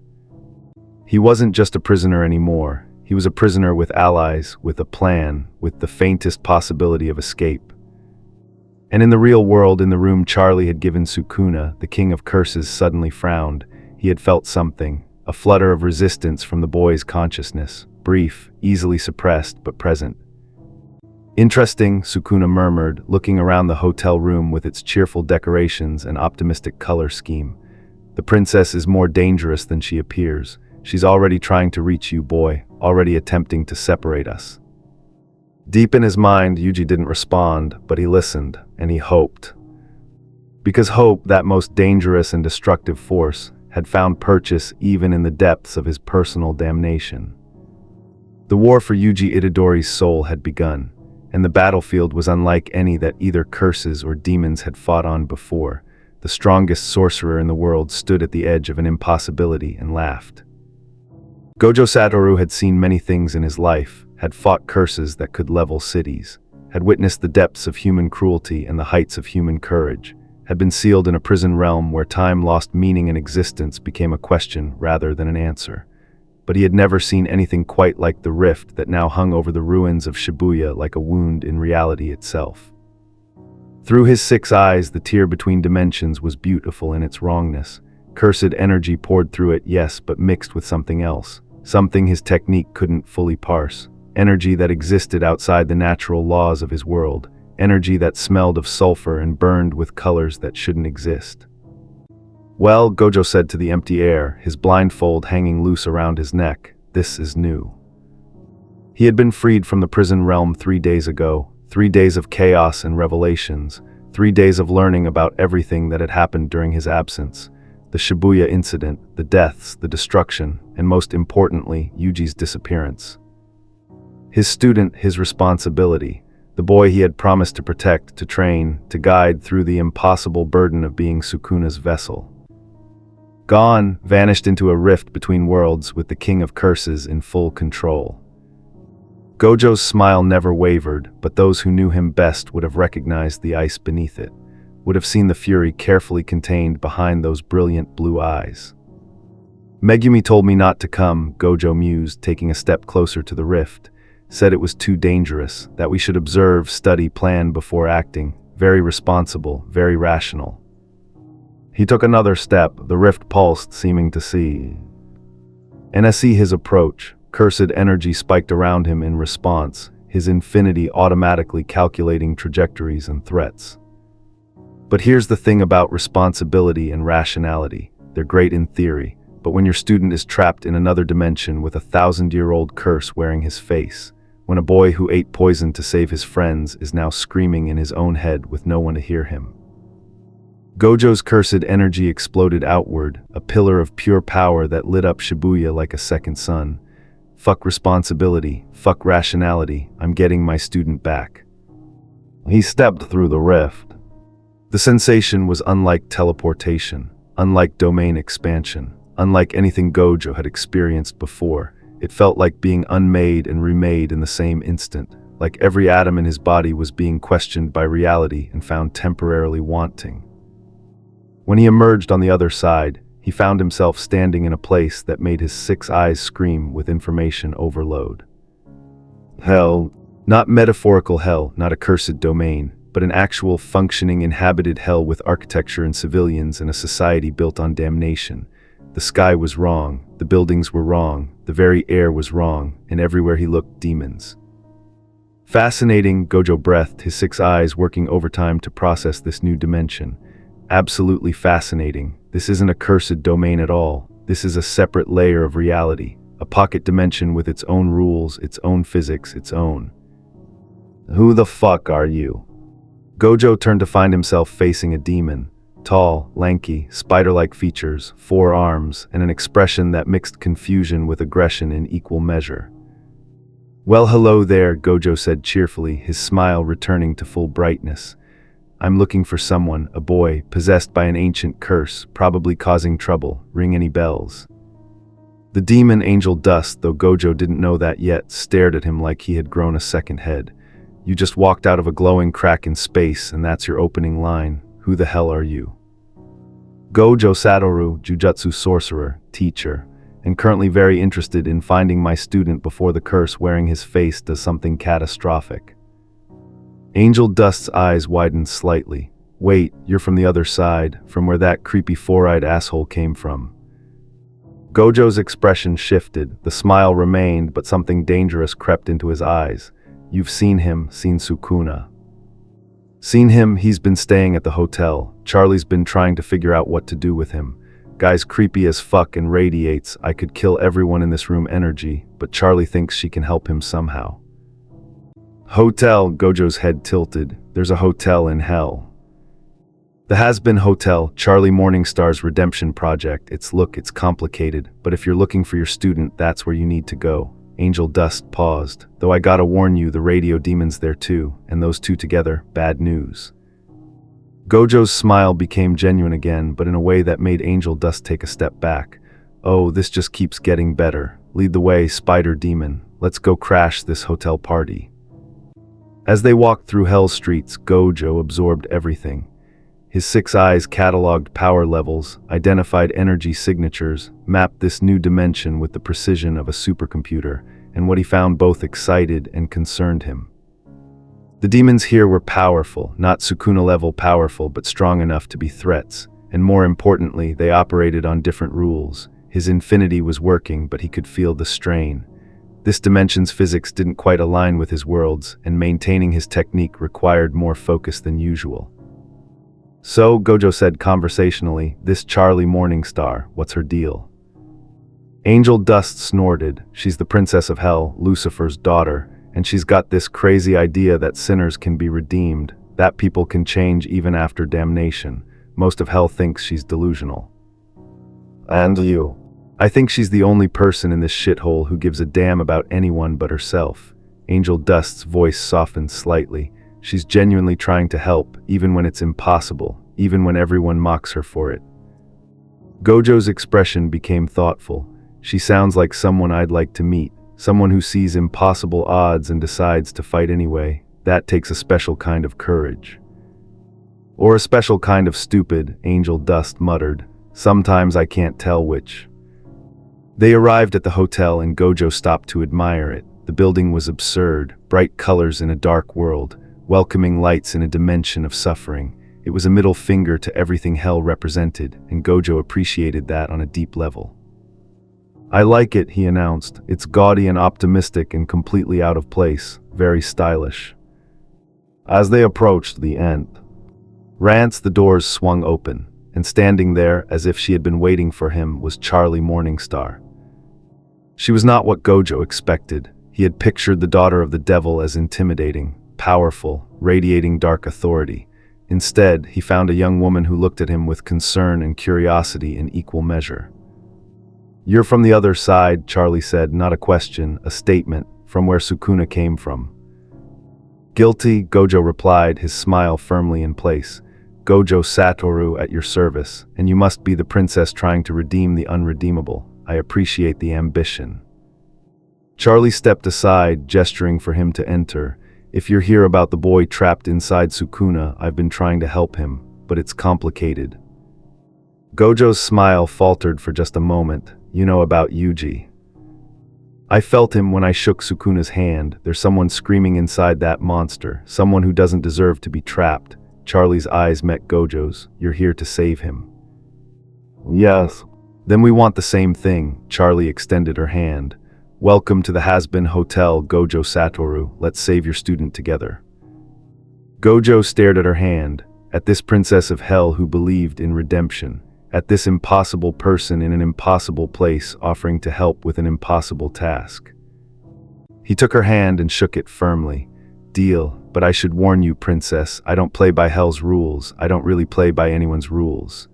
He wasn't just a prisoner anymore. He was a prisoner with allies, with a plan, with the faintest possibility of escape. And in the real world, in the room Charlie had given Sukuna, the king of curses suddenly frowned. He had felt something, a flutter of resistance from the boy's consciousness, brief, easily suppressed, but present. Interesting, Sukuna murmured, looking around the hotel room with its cheerful decorations and optimistic color scheme. The princess is more dangerous than she appears. She's already trying to reach you, boy, already attempting to separate us. Deep in his mind, Yuji didn't respond, but he listened, and he hoped. Because hope, that most dangerous and destructive force, had found purchase even in the depths of his personal damnation. The war for Yuji Itadori's soul had begun, and the battlefield was unlike any that either curses or demons had fought on before. The strongest sorcerer in the world stood at the edge of an impossibility and laughed. Gojo Satoru had seen many things in his life, had fought curses that could level cities, had witnessed the depths of human cruelty and the heights of human courage, had been sealed in a prison realm where time lost meaning and existence became a question rather than an answer. But he had never seen anything quite like the rift that now hung over the ruins of Shibuya like a wound in reality itself. Through his 6 eyes, the tear between dimensions was beautiful in its wrongness. Cursed energy poured through it, yes, but mixed with something else, something his technique couldn't fully parse. Energy that existed outside the natural laws of his world, energy that smelled of sulfur and burned with colors that shouldn't exist. Well, Gojo said to the empty air, his blindfold hanging loose around his neck, this is new. He had been freed from the prison realm 3 days ago, 3 days of chaos and revelations, 3 days of learning about everything that had happened during his absence. The Shibuya incident, the deaths, the destruction, and most importantly, Yuji's disappearance. His student, his responsibility, the boy he had promised to protect, to train, to guide through the impossible burden of being Sukuna's vessel. Gone, vanished into a rift between worlds with the king of curses in full control. Gojo's smile never wavered, but those who knew him best would have recognized the ice beneath it, would have seen the fury carefully contained behind those brilliant blue eyes. Megumi told me not to come, Gojo mused, taking a step closer to the rift. Said it was too dangerous, that we should observe, study, plan before acting. Very responsible, very rational. He took another step, the rift pulsed, seeming to see. And as see his approach, cursed energy spiked around him in response, his infinity automatically calculating trajectories and threats. But here's the thing about responsibility and rationality. They're great in theory, but when your student is trapped in another dimension with a 1,000-year-old curse wearing his face, when a boy who ate poison to save his friends is now screaming in his own head with no one to hear him. Gojo's cursed energy exploded outward, a pillar of pure power that lit up Shibuya like a second sun. Fuck responsibility, fuck rationality, I'm getting my student back. He stepped through the rift. The sensation was unlike teleportation, unlike domain expansion, unlike anything Gojo had experienced before. It felt like being unmade and remade in the same instant, like every atom in his body was being questioned by reality and found temporarily wanting. When he emerged on the other side, he found himself standing in a place that made his 6 eyes scream with information overload. Hell, not metaphorical hell, not a cursed domain, but an actual functioning inhabited hell with architecture and civilians and a society built on damnation. The sky was wrong, the buildings were wrong, the very air was wrong, and everywhere he looked, demons. Fascinating, Gojo breathed, his 6 eyes working overtime to process this new dimension. Absolutely fascinating. This isn't a cursed domain at all. This is a separate layer of reality, a pocket dimension with its own rules, its own physics, its own. Who the fuck are you? Gojo turned to find himself facing a demon. Tall, lanky, spider-like features, 4 arms, and an expression that mixed confusion with aggression in equal measure. Well, hello there, Gojo said cheerfully, his smile returning to full brightness. I'm looking for someone, a boy, possessed by an ancient curse, probably causing trouble. Ring any bells? The demon Angel Dust, though Gojo didn't know that yet, stared at him like he had grown a second head. You just walked out of a glowing crack in space, and that's your opening line. Who the hell are you? Gojo Satoru, Jujutsu sorcerer, teacher, and currently very interested in finding my student before the curse wearing his face does something catastrophic. Angel Dust's eyes widened slightly. Wait, you're from the other side, from where that creepy 4-eyed asshole came from. Gojo's expression shifted, the smile remained, but something dangerous crept into his eyes. You've seen him, seen Sukuna. Seen him, he's been staying at the hotel. Charlie's been trying to figure out what to do with him. Guy's creepy as fuck and radiates, I could kill everyone in this room energy, but Charlie thinks she can help him somehow. Hotel, Gojo's head tilted. There's a hotel in hell. The Hazbin Hotel, Charlie Morningstar's redemption project. It's complicated, but if you're looking for your student, that's where you need to go. Angel Dust paused. Though I gotta warn you, the radio demon's there too, and those two together, bad news. Gojo's smile became genuine again, but in a way that made Angel Dust take a step back. Oh, this just keeps getting better. Lead the way, Spider Demon. Let's go crash this hotel party. As they walked through Hell's streets, Gojo absorbed everything. His 6 eyes cataloged power levels, identified energy signatures, mapped this new dimension with the precision of a supercomputer, and what he found both excited and concerned him. The demons here were powerful, not Sukuna-level powerful, but strong enough to be threats, and more importantly, they operated on different rules. His infinity was working, but he could feel the strain. This dimension's physics didn't quite align with his world's, and maintaining his technique required more focus than usual. So, Gojo said conversationally, this Charlie Morningstar, what's her deal? Angel Dust snorted. She's the princess of hell, Lucifer's daughter, and she's got this crazy idea that sinners can be redeemed, that people can change even after damnation. Most of hell thinks she's delusional. And you? I think she's the only person in this shithole who gives a damn about anyone but herself. Angel Dust's voice softened slightly. She's genuinely trying to help, even when it's impossible, even when everyone mocks her for it. Gojo's expression became thoughtful. She sounds like someone I'd like to meet, someone who sees impossible odds and decides to fight anyway. That takes a special kind of courage. Or a special kind of stupid, Angel Dust muttered. Sometimes I can't tell which. They arrived at the hotel and Gojo stopped to admire it. The building was absurd, bright colors in a dark world, welcoming lights in a dimension of suffering. It was a middle finger to everything hell represented, and Gojo appreciated that on a deep level. "I like it," he announced. "It's gaudy and optimistic and completely out of place, very stylish." As they approached the end, the doors swung open, and standing there, as if she had been waiting for him, was Charlie Morningstar. She was not what Gojo expected. He had pictured the daughter of the devil as intimidating, powerful, radiating dark authority. Instead, he found a young woman who looked at him with concern and curiosity in equal measure. "You're from the other side," Charlie said, not a question, a statement, from where Sukuna came from. "Guilty," Gojo replied, his smile firmly in place. "Gojo Satoru at your service, and you must be the princess trying to redeem the unredeemable. I appreciate the ambition." Charlie stepped aside, gesturing for him to enter. "If you're here about the boy trapped inside Sukuna, I've been trying to help him, but it's complicated." Gojo's smile faltered for just a moment. "You know about Yuji." "I felt him when I shook Sukuna's hand. There's someone screaming inside that monster, someone who doesn't deserve to be trapped." Charlie's eyes met Gojo's. "You're here to save him." "Yes." "Then we want the same thing." Charlie extended her hand. "Welcome to the Hazbin Hotel, Gojo Satoru. Let's save your student together." Gojo stared at her hand, at this princess of hell who believed in redemption, at this impossible person in an impossible place offering to help with an impossible task. He took her hand and shook it firmly. "Deal, but I should warn you, princess, I don't play by hell's rules. I don't really play by anyone's rules."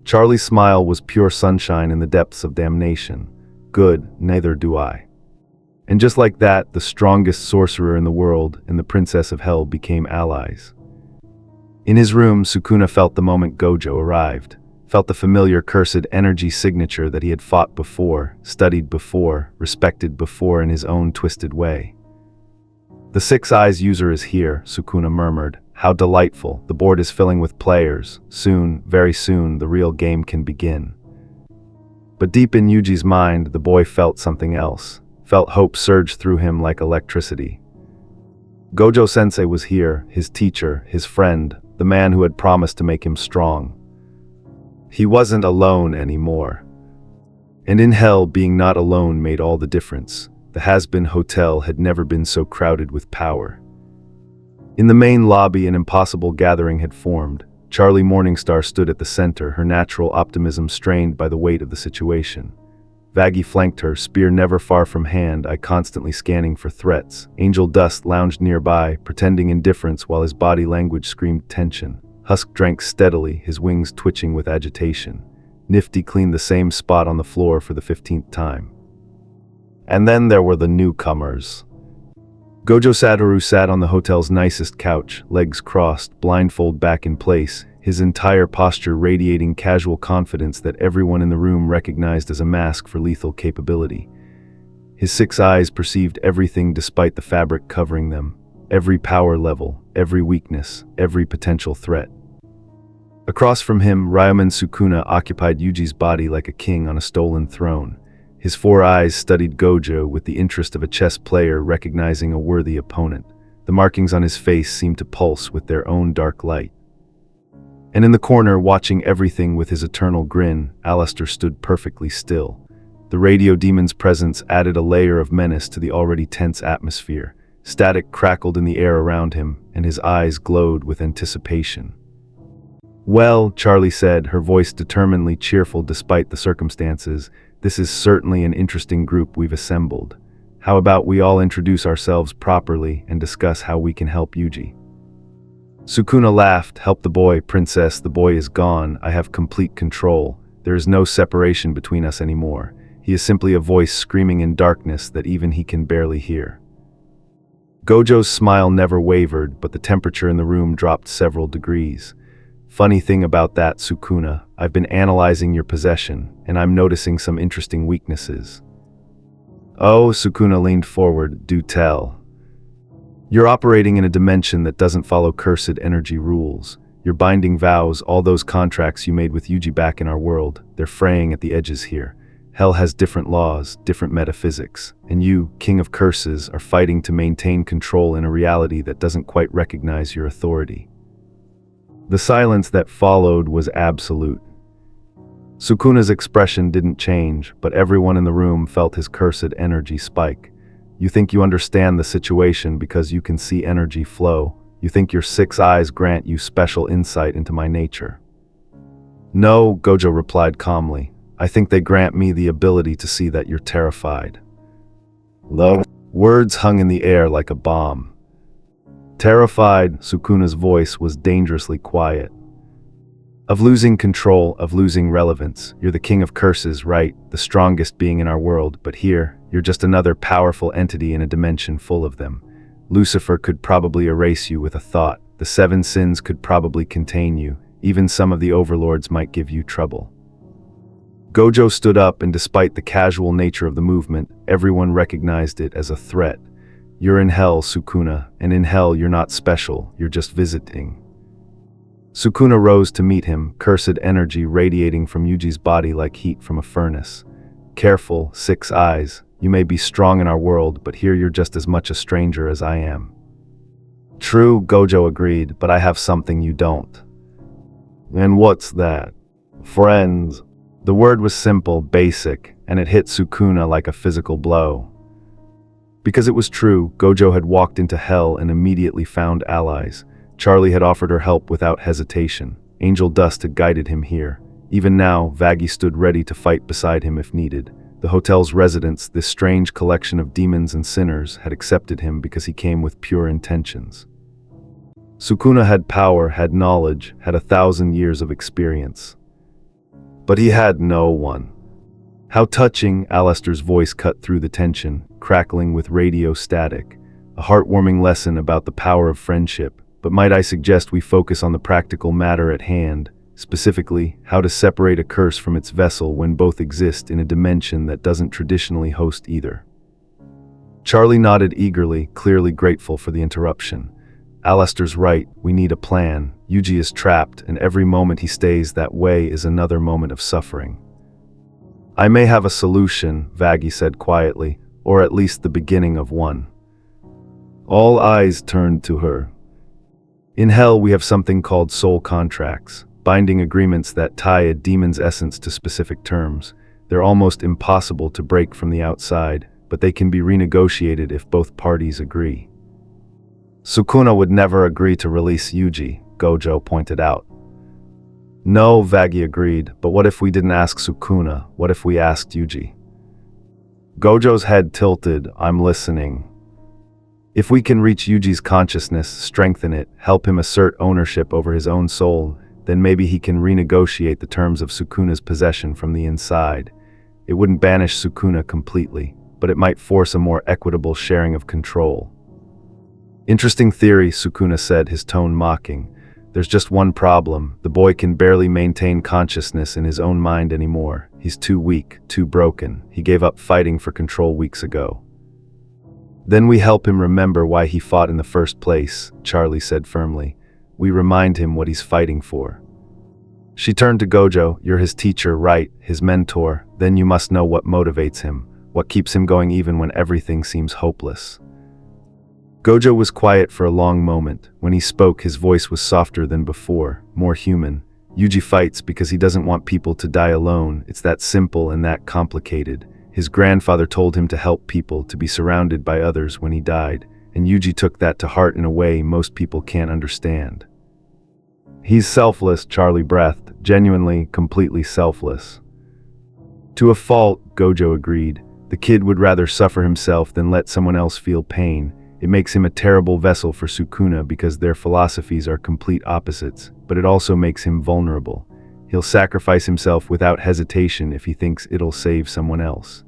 Charlie's smile was pure sunshine in the depths of damnation. "Good, neither do I." And just like that, the strongest sorcerer in the world and the princess of hell became allies. In his room, Sukuna felt the moment Gojo arrived, felt the familiar cursed energy signature that he had fought before, studied before, respected before in his own twisted way. "The Six Eyes user is here," Sukuna murmured. "How delightful. The board is filling with players. Soon, very soon, the real game can begin." But deep in Yuji's mind, the boy felt something else, felt hope surge through him like electricity. Gojo-sensei was here, his teacher, his friend, the man who had promised to make him strong. He wasn't alone anymore. And in hell, being not alone made all the difference. The Hazbin Hotel had never been so crowded with power. In the main lobby, an impossible gathering had formed. Charlie Morningstar stood at the center, her natural optimism strained by the weight of the situation. Vaggie flanked her, spear never far from hand, eye constantly scanning for threats. Angel Dust lounged nearby, pretending indifference while his body language screamed tension. Husk drank steadily, his wings twitching with agitation. Nifty cleaned the same spot on the floor for the 15th time. And then there were the newcomers. Gojo Satoru sat on the hotel's nicest couch, legs crossed, blindfold back in place, his entire posture radiating casual confidence that everyone in the room recognized as a mask for lethal capability. His six eyes perceived everything despite the fabric covering them, every power level, every weakness, every potential threat. Across from him, Ryomen Sukuna occupied Yuji's body like a king on a stolen throne. His four eyes studied Gojo with the interest of a chess player recognizing a worthy opponent. The markings on his face seemed to pulse with their own dark light. And in the corner, watching everything with his eternal grin, Alistair stood perfectly still. The radio demon's presence added a layer of menace to the already tense atmosphere. Static crackled in the air around him, and his eyes glowed with anticipation. "Well," Charlie said, her voice determinedly cheerful despite the circumstances, "this is certainly an interesting group we've assembled. How about we all introduce ourselves properly and discuss how we can help Yuji?" Sukuna laughed. "Help the boy, princess. The boy is gone. I have complete control. There is no separation between us anymore. He is simply a voice screaming in darkness that even he can barely hear." Gojo's smile never wavered, but the temperature in the room dropped several degrees. "Funny thing about that, Sukuna, I've been analyzing your possession, and I'm noticing some interesting weaknesses." "Oh," Sukuna leaned forward, "do tell." "You're operating in a dimension that doesn't follow cursed energy rules. Your binding vows, all those contracts you made with Yuji back in our world, they're fraying at the edges here. Hell has different laws, different metaphysics, and you, king of curses, are fighting to maintain control in a reality that doesn't quite recognize your authority." The silence that followed was absolute. Sukuna's expression didn't change, but everyone in the room felt his cursed energy spike. You think you understand the situation because you can see energy flow. You think your 6 eyes grant you special insight into my nature. No, Gojo replied calmly. I think they grant me the ability to see that you're terrified. The words hung in the air like a bomb. Terrified, Sukuna's voice was dangerously quiet. Of losing control, of losing relevance. You're the king of curses, right? The strongest being in our world, but here, you're just another powerful entity in a dimension full of them. Lucifer could probably erase you with a thought. The 7 sins could probably contain you. Even some of the overlords might give you trouble. Gojo stood up, and despite the casual nature of the movement, everyone recognized it as a threat. You're in hell, Sukuna, and in hell you're not special, you're just visiting. Sukuna rose to meet him, cursed energy radiating from Yuji's body like heat from a furnace. Careful, 6 eyes. You may be strong in our world, but here you're just as much a stranger as I am. True, Gojo agreed, but I have something you don't. And what's that? Friends. The word was simple, basic, and it hit Sukuna like a physical blow. Because it was true, Gojo had walked into hell and immediately found allies. Charlie had offered her help without hesitation. Angel Dust had guided him here. Even now, Vaggie stood ready to fight beside him if needed. The hotel's residents, this strange collection of demons and sinners, had accepted him because he came with pure intentions. Sukuna had power, had knowledge, had 1,000 years of experience. But he had no one. How touching, Alistair's voice cut through the tension, crackling with radio static. A heartwarming lesson about the power of friendship. But might I suggest we focus on the practical matter at hand, specifically, how to separate a curse from its vessel when both exist in a dimension that doesn't traditionally host either. Charlie nodded eagerly, clearly grateful for the interruption. Alistair's right, we need a plan. Yuji is trapped, and every moment he stays that way is another moment of suffering. I may have a solution, Vaggie said quietly, or at least the beginning of one. All eyes turned to her. In hell we have something called soul contracts, binding agreements that tie a demon's essence to specific terms. They're almost impossible to break from the outside, but they can be renegotiated if both parties agree. Sukuna would never agree to release Yuji, Gojo pointed out. No, Vaggie agreed, but what if we didn't ask Sukuna? What if we asked Yuji? Gojo's head tilted. I'm listening. If we can reach Yuji's consciousness, strengthen it, help him assert ownership over his own soul, then maybe he can renegotiate the terms of Sukuna's possession from the inside. It wouldn't banish Sukuna completely, but it might force a more equitable sharing of control. Interesting theory, Sukuna said, his tone mocking. There's just one problem. The boy can barely maintain consciousness in his own mind anymore. He's too weak, too broken. He gave up fighting for control weeks ago. Then we help him remember why he fought in the first place, Charlie said firmly. We remind him what he's fighting for. She turned to Gojo. You're his teacher, right? His mentor. Then you must know what motivates him, what keeps him going even when everything seems hopeless. Gojo was quiet for a long moment. When he spoke, his voice was softer than before, more human. Yuji fights because he doesn't want people to die alone. It's that simple and that complicated. His grandfather told him to help people, to be surrounded by others when he died, and Yuji took that to heart in a way most people can't understand. He's selfless, Charlie breathed, genuinely, completely selfless. To a fault, Gojo agreed. The kid would rather suffer himself than let someone else feel pain. It makes him a terrible vessel for Sukuna because their philosophies are complete opposites, but it also makes him vulnerable. He'll sacrifice himself without hesitation if he thinks it'll save someone else.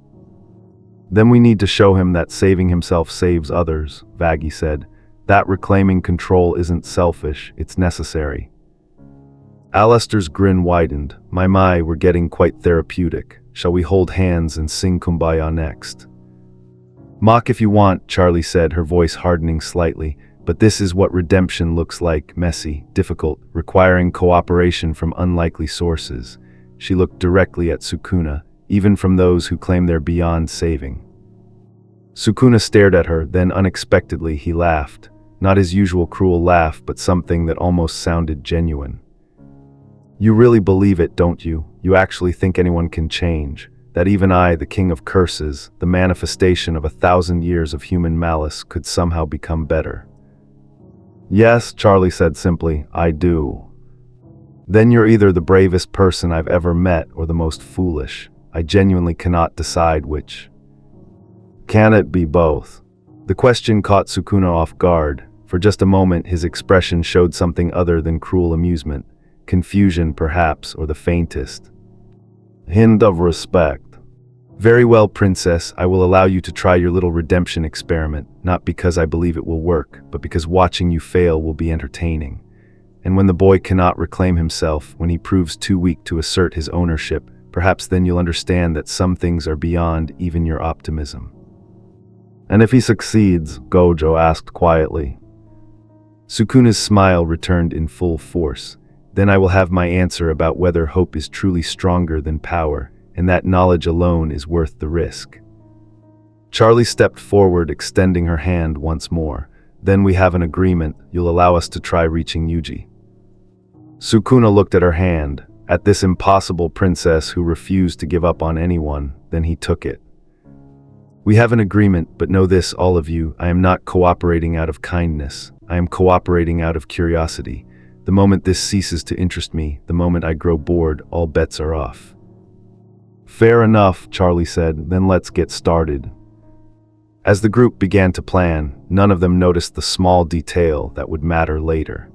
Then we need to show him that saving himself saves others, Vaggie said. That reclaiming control isn't selfish, it's necessary. Alistair's grin widened. My, we're getting quite therapeutic. Shall we hold hands and sing Kumbaya next? Mock if you want, Charlie said, her voice hardening slightly, but this is what redemption looks like, messy, difficult, requiring cooperation from unlikely sources. She looked directly at Sukuna, even from those who claim they're beyond saving. Sukuna stared at her, then unexpectedly he laughed. not his usual cruel laugh, but something that almost sounded genuine. "You really believe it, don't you? You actually think anyone can change? That even I, the king of curses, the manifestation of 1,000 years of human malice, could somehow become better?" "Yes," Charlie said simply, "I do." "Then you're either the bravest person I've ever met or the most foolish. I genuinely cannot decide which." "Can it be both?" The question caught Sukuna off guard. For just a moment his expression showed something other than cruel amusement. Confusion, perhaps, or the faintest hint of respect. "Very well, princess, I will allow you to try your little redemption experiment, not because I believe it will work, but because watching you fail will be entertaining. And when the boy cannot reclaim himself, when he proves too weak to assert his ownership, perhaps then you'll understand that some things are beyond even your optimism." "And if he succeeds?" Gojo asked quietly. Sukuna's smile returned in full force. "Then I will have my answer about whether hope is truly stronger than power, and that knowledge alone is worth the risk." Charlie stepped forward, extending her hand once more. "Then we have an agreement. You'll allow us to try reaching Yuji." Sukuna looked at her hand, at this impossible princess who refused to give up on anyone. Then he took it. "We have an agreement, but know this, all of you, I am not cooperating out of kindness. I am cooperating out of curiosity. The moment this ceases to interest me, the moment I grow bored, all bets are off." "Fair enough," Charlie said, "then let's get started." As the group began to plan, none of them noticed the small detail that would matter later.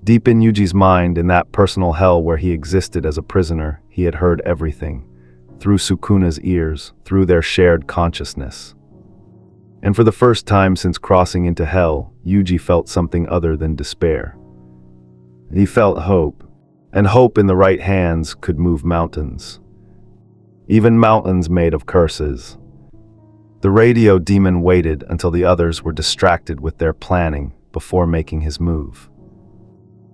Deep in Yuji's mind, in that personal hell where he existed as a prisoner, he had heard everything. Through Sukuna's ears, through their shared consciousness. And for the first time since crossing into hell, Yuji felt something other than despair. He felt hope, and hope in the right hands could move mountains. Even mountains made of curses. The radio demon waited until the others were distracted with their planning before making his move.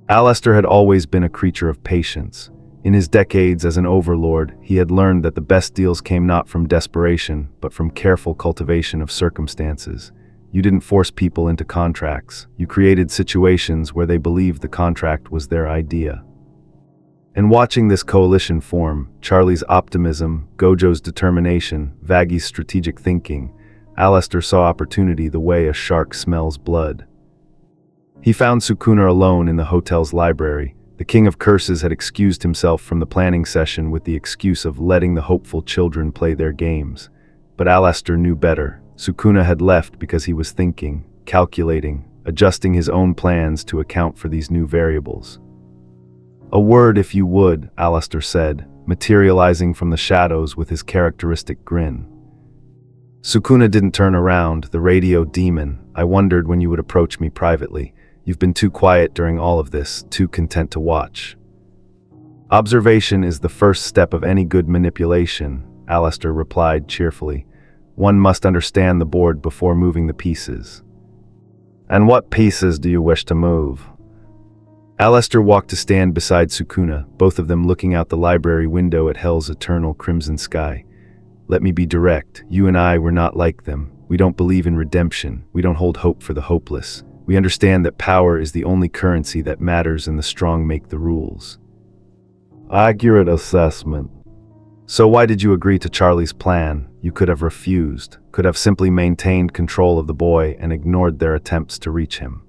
Aleister had always been a creature of patience. In his decades as an overlord, he had learned that the best deals came not from desperation, but from careful cultivation of circumstances. You didn't force people into contracts. You created situations where they believed the contract was their idea. And watching this coalition form, Charlie's optimism, Gojo's determination, Vagi's strategic thinking, Aleister saw opportunity the way a shark smells blood. He found Sukuna alone in the hotel's library. The King of Curses had excused himself from the planning session with the excuse of letting the hopeful children play their games. But Aleister knew better. Sukuna had left because he was thinking, calculating, adjusting his own plans to account for these new variables. "A word if you would," Aleister said, materializing from the shadows with his characteristic grin. Sukuna didn't turn around. "The radio demon. I wondered when you would approach me privately. You've been too quiet during all of this, too content to watch." "Observation is the first step of any good manipulation," Aleister replied cheerfully. "One must understand the board before moving the pieces." "And what pieces do you wish to move?" Aleister walked to stand beside Sukuna, both of them looking out the library window at hell's eternal crimson sky. "Let me be direct. You and I were not like them. We don't believe in redemption. We don't hold hope for the hopeless. We understand that power is the only currency that matters and the strong make the rules." "Accurate assessment." "So why did you agree to Charlie's plan? You could have refused, could have simply maintained control of the boy and ignored their attempts to reach him."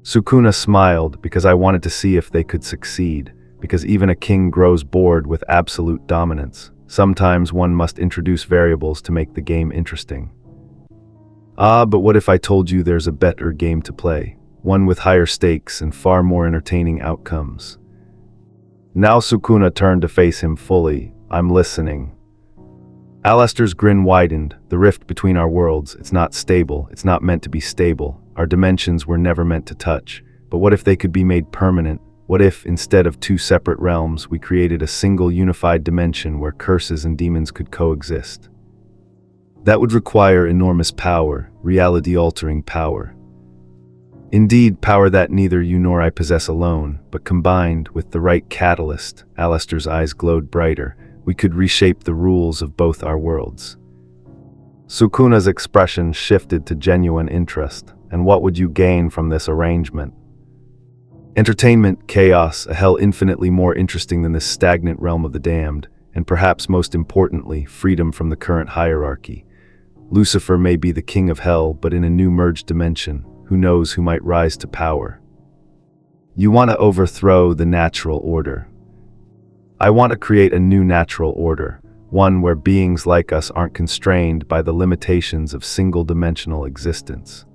Sukuna smiled. "Because I wanted to see if they could succeed, because even a king grows bored with absolute dominance. Sometimes one must introduce variables to make the game interesting." "Ah, but what if I told you there's a better game to play? One with higher stakes and far more entertaining outcomes?" Now Sukuna turned to face him fully. "I'm listening." Aleister's grin widened. "The rift between our worlds, it's not stable, it's not meant to be stable. Our dimensions were never meant to touch. But what if they could be made permanent? What if, instead of two separate realms, we created a single unified dimension where curses and demons could coexist? That would require enormous power, reality-altering power. Indeed, power that neither you nor I possess alone, but combined with the right catalyst," Aleister's eyes glowed brighter, "we could reshape the rules of both our worlds." Sukuna's expression shifted to genuine interest. and what would you gain from this arrangement? Entertainment, chaos, a hell infinitely more interesting than this stagnant realm of the damned, and perhaps most importantly, freedom from the current hierarchy. Lucifer may be the king of hell, but in a new merged dimension, who knows who might rise to power? You want to overthrow the natural order. I want to create a new natural order, one where beings like us aren't constrained by the limitations of single-dimensional existence.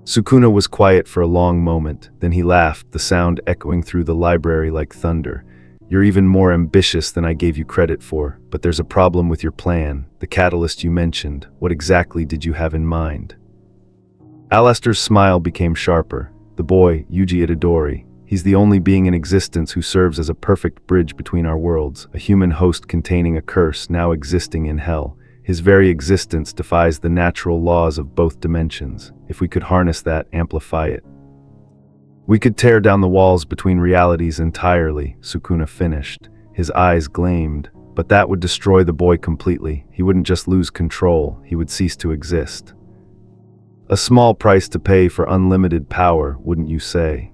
Sukuna was quiet for a long moment, then he laughed, the sound echoing through the library like thunder. You're even more ambitious than I gave you credit for, but there's a problem with your plan, the catalyst you mentioned. What exactly did you have in mind? Alastair's smile became sharper. The boy, Yuji Itadori, he's the only being in existence who serves as a perfect bridge between our worlds, a human host containing a curse now existing in hell. His very existence defies the natural laws of both dimensions. If we could harness that, amplify it. We could tear down the walls between realities entirely, Sukuna finished. His eyes gleamed, but that would destroy the boy completely. He wouldn't just lose control, he would cease to exist. A small price to pay for unlimited power, wouldn't you say?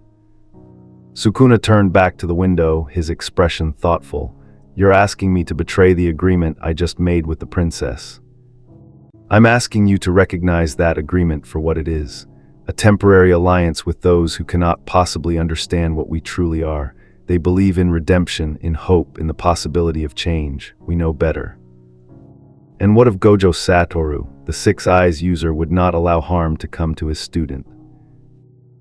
Sukuna turned back to the window, his expression thoughtful. You're asking me to betray the agreement I just made with the princess. I'm asking you to recognize that agreement for what it is. A temporary alliance with those who cannot possibly understand what we truly are. They believe in redemption, in hope, in the possibility of change. We know better. And what of Gojo Satoru? The Six Eyes user would not allow harm to come to his student.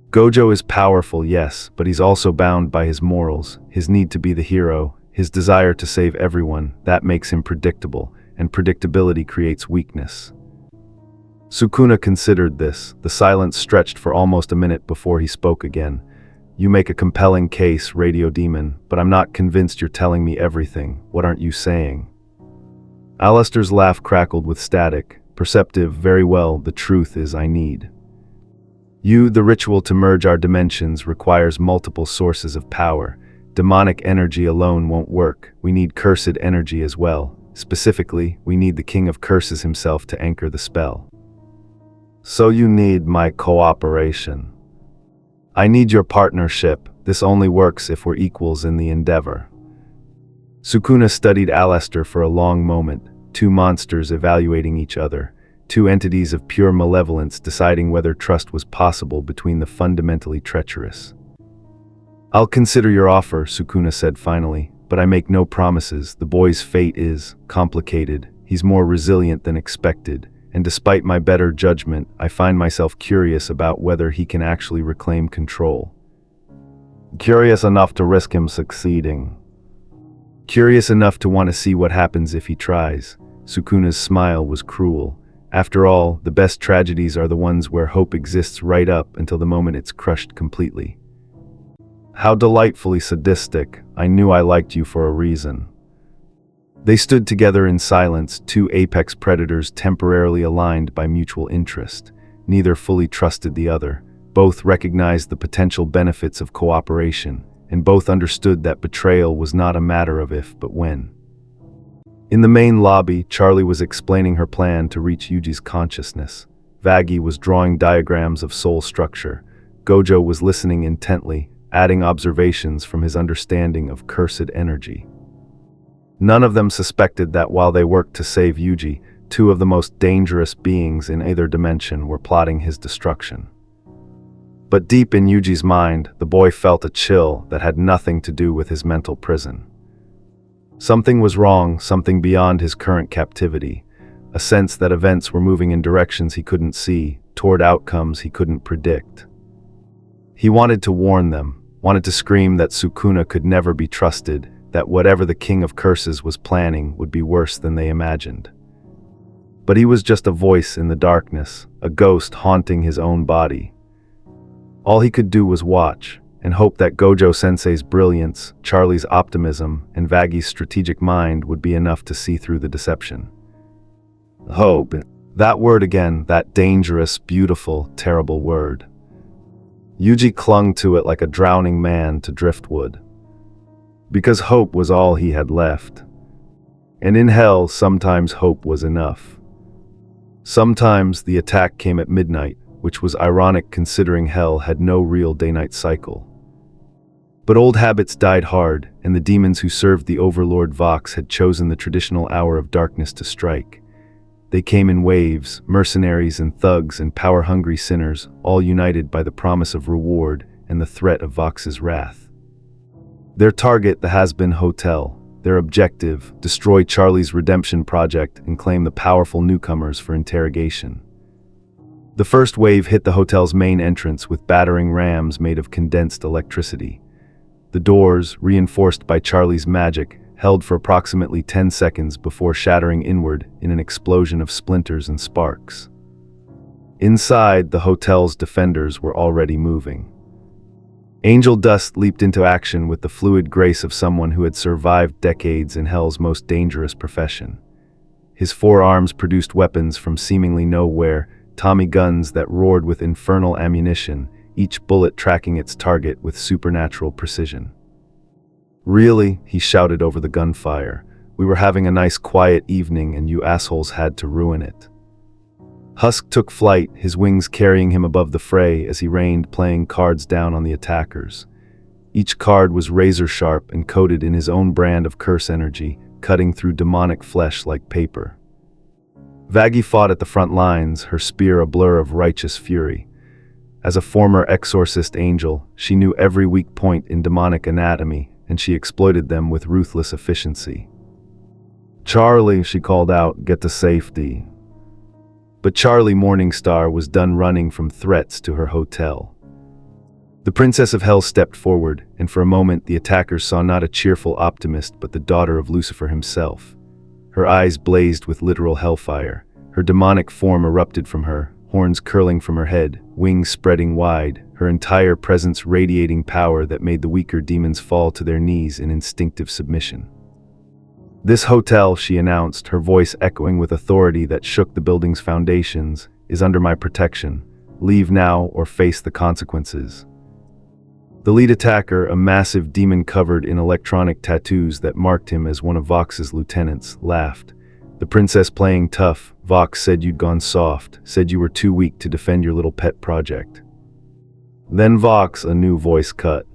Gojo is powerful, yes, but he's also bound by his morals, his need to be the hero, his desire to save everyone. That makes him predictable, and predictability creates weakness. Sukuna considered this. The silence stretched for almost a minute before he spoke again. You make a compelling case, Radio Demon, but I'm not convinced you're telling me everything. What aren't you saying? Alastair's laugh crackled with static. Perceptive, very well, the truth is I need. The ritual to merge our dimensions requires multiple sources of power. Demonic energy alone won't work. We need cursed energy as well. Specifically, we need the King of Curses himself to anchor the spell. So you need my cooperation. I need your partnership. This only works if we're equals in the endeavor. Sukuna studied Alastair for a long moment, two monsters evaluating each other, two entities of pure malevolence deciding whether trust was possible between the fundamentally treacherous. I'll consider your offer, Sukuna said finally, but I make no promises. The boy's fate is complicated. He's more resilient than expected, and despite my better judgment, I find myself curious about whether he can actually reclaim control. Curious enough to risk him succeeding. Curious enough to want to see what happens if he tries. Sukuna's smile was cruel. After all, the best tragedies are the ones where hope exists right up until the moment it's crushed completely. How delightfully sadistic. I knew I liked you for a reason. They stood together in silence, two apex predators temporarily aligned by mutual interest. Neither fully trusted the other. Both recognized the potential benefits of cooperation, and both understood that betrayal was not a matter of if but when. In the main lobby, Charlie was explaining her plan to reach Yuji's consciousness. Vaggie was drawing diagrams of soul structure. Gojo was listening intently, adding observations from his understanding of cursed energy. None of them suspected that while they worked to save Yuji, two of the most dangerous beings in either dimension were plotting his destruction. But deep in Yuji's mind, the boy felt a chill that had nothing to do with his mental prison. Something was wrong, something beyond his current captivity, a sense that events were moving in directions he couldn't see, toward outcomes he couldn't predict. He wanted to warn them, wanted to scream that Sukuna could never be trusted, that whatever the King of Curses was planning would be worse than they imagined. But he was just a voice in the darkness, a ghost haunting his own body. All he could do was watch, and hope that Gojo-sensei's brilliance, Charlie's optimism, and Vaggie's strategic mind would be enough to see through the deception. Hope. That word again, that dangerous, beautiful, terrible word. Yuji clung to it like a drowning man to driftwood. Because hope was all he had left. And in hell, sometimes hope was enough. Sometimes the attack came at midnight, which was ironic considering hell had no real day-night cycle. But old habits died hard, and the demons who served the overlord Vox had chosen the traditional hour of darkness to strike. They came in waves, mercenaries and thugs and power-hungry sinners, all united by the promise of reward and the threat of Vox's wrath. Their target, the Hazbin Hotel. Their objective, destroy Charlie's redemption project and claim the powerful newcomers for interrogation. The first wave hit the hotel's main entrance with battering rams made of condensed electricity. The doors, reinforced by Charlie's magic, held for approximately 10 seconds before shattering inward in an explosion of splinters and sparks. Inside, the hotel's defenders were already moving. Angel Dust leaped into action with the fluid grace of someone who had survived decades in Hell's most dangerous profession. His forearms produced weapons from seemingly nowhere, Tommy guns that roared with infernal ammunition, each bullet tracking its target with supernatural precision. "Really?" he shouted over the gunfire. "We were having a nice quiet evening and you assholes had to ruin it." Husk took flight, his wings carrying him above the fray as he rained playing cards down on the attackers. Each card was razor-sharp and coated in his own brand of curse energy, cutting through demonic flesh like paper. Vaggie fought at the front lines, her spear a blur of righteous fury. As a former exorcist angel, she knew every weak point in demonic anatomy, and she exploited them with ruthless efficiency. "Charlie," she called out, "get to safety." But Charlie Morningstar was done running from threats to her hotel. The Princess of Hell stepped forward, and for a moment the attackers saw not a cheerful optimist but the daughter of Lucifer himself. Her eyes blazed with literal hellfire. Her demonic form erupted from her, horns curling from her head, wings spreading wide, her entire presence radiating power that made the weaker demons fall to their knees in instinctive submission. "This hotel," she announced, her voice echoing with authority that shook the building's foundations, "is under my protection. Leave now or face the consequences." The lead attacker, a massive demon covered in electronic tattoos that marked him as one of Vox's lieutenants, laughed. "The princess playing tough. Vox said you'd gone soft, said you were too weak to defend your little pet project." Then Vox, a new voice cut.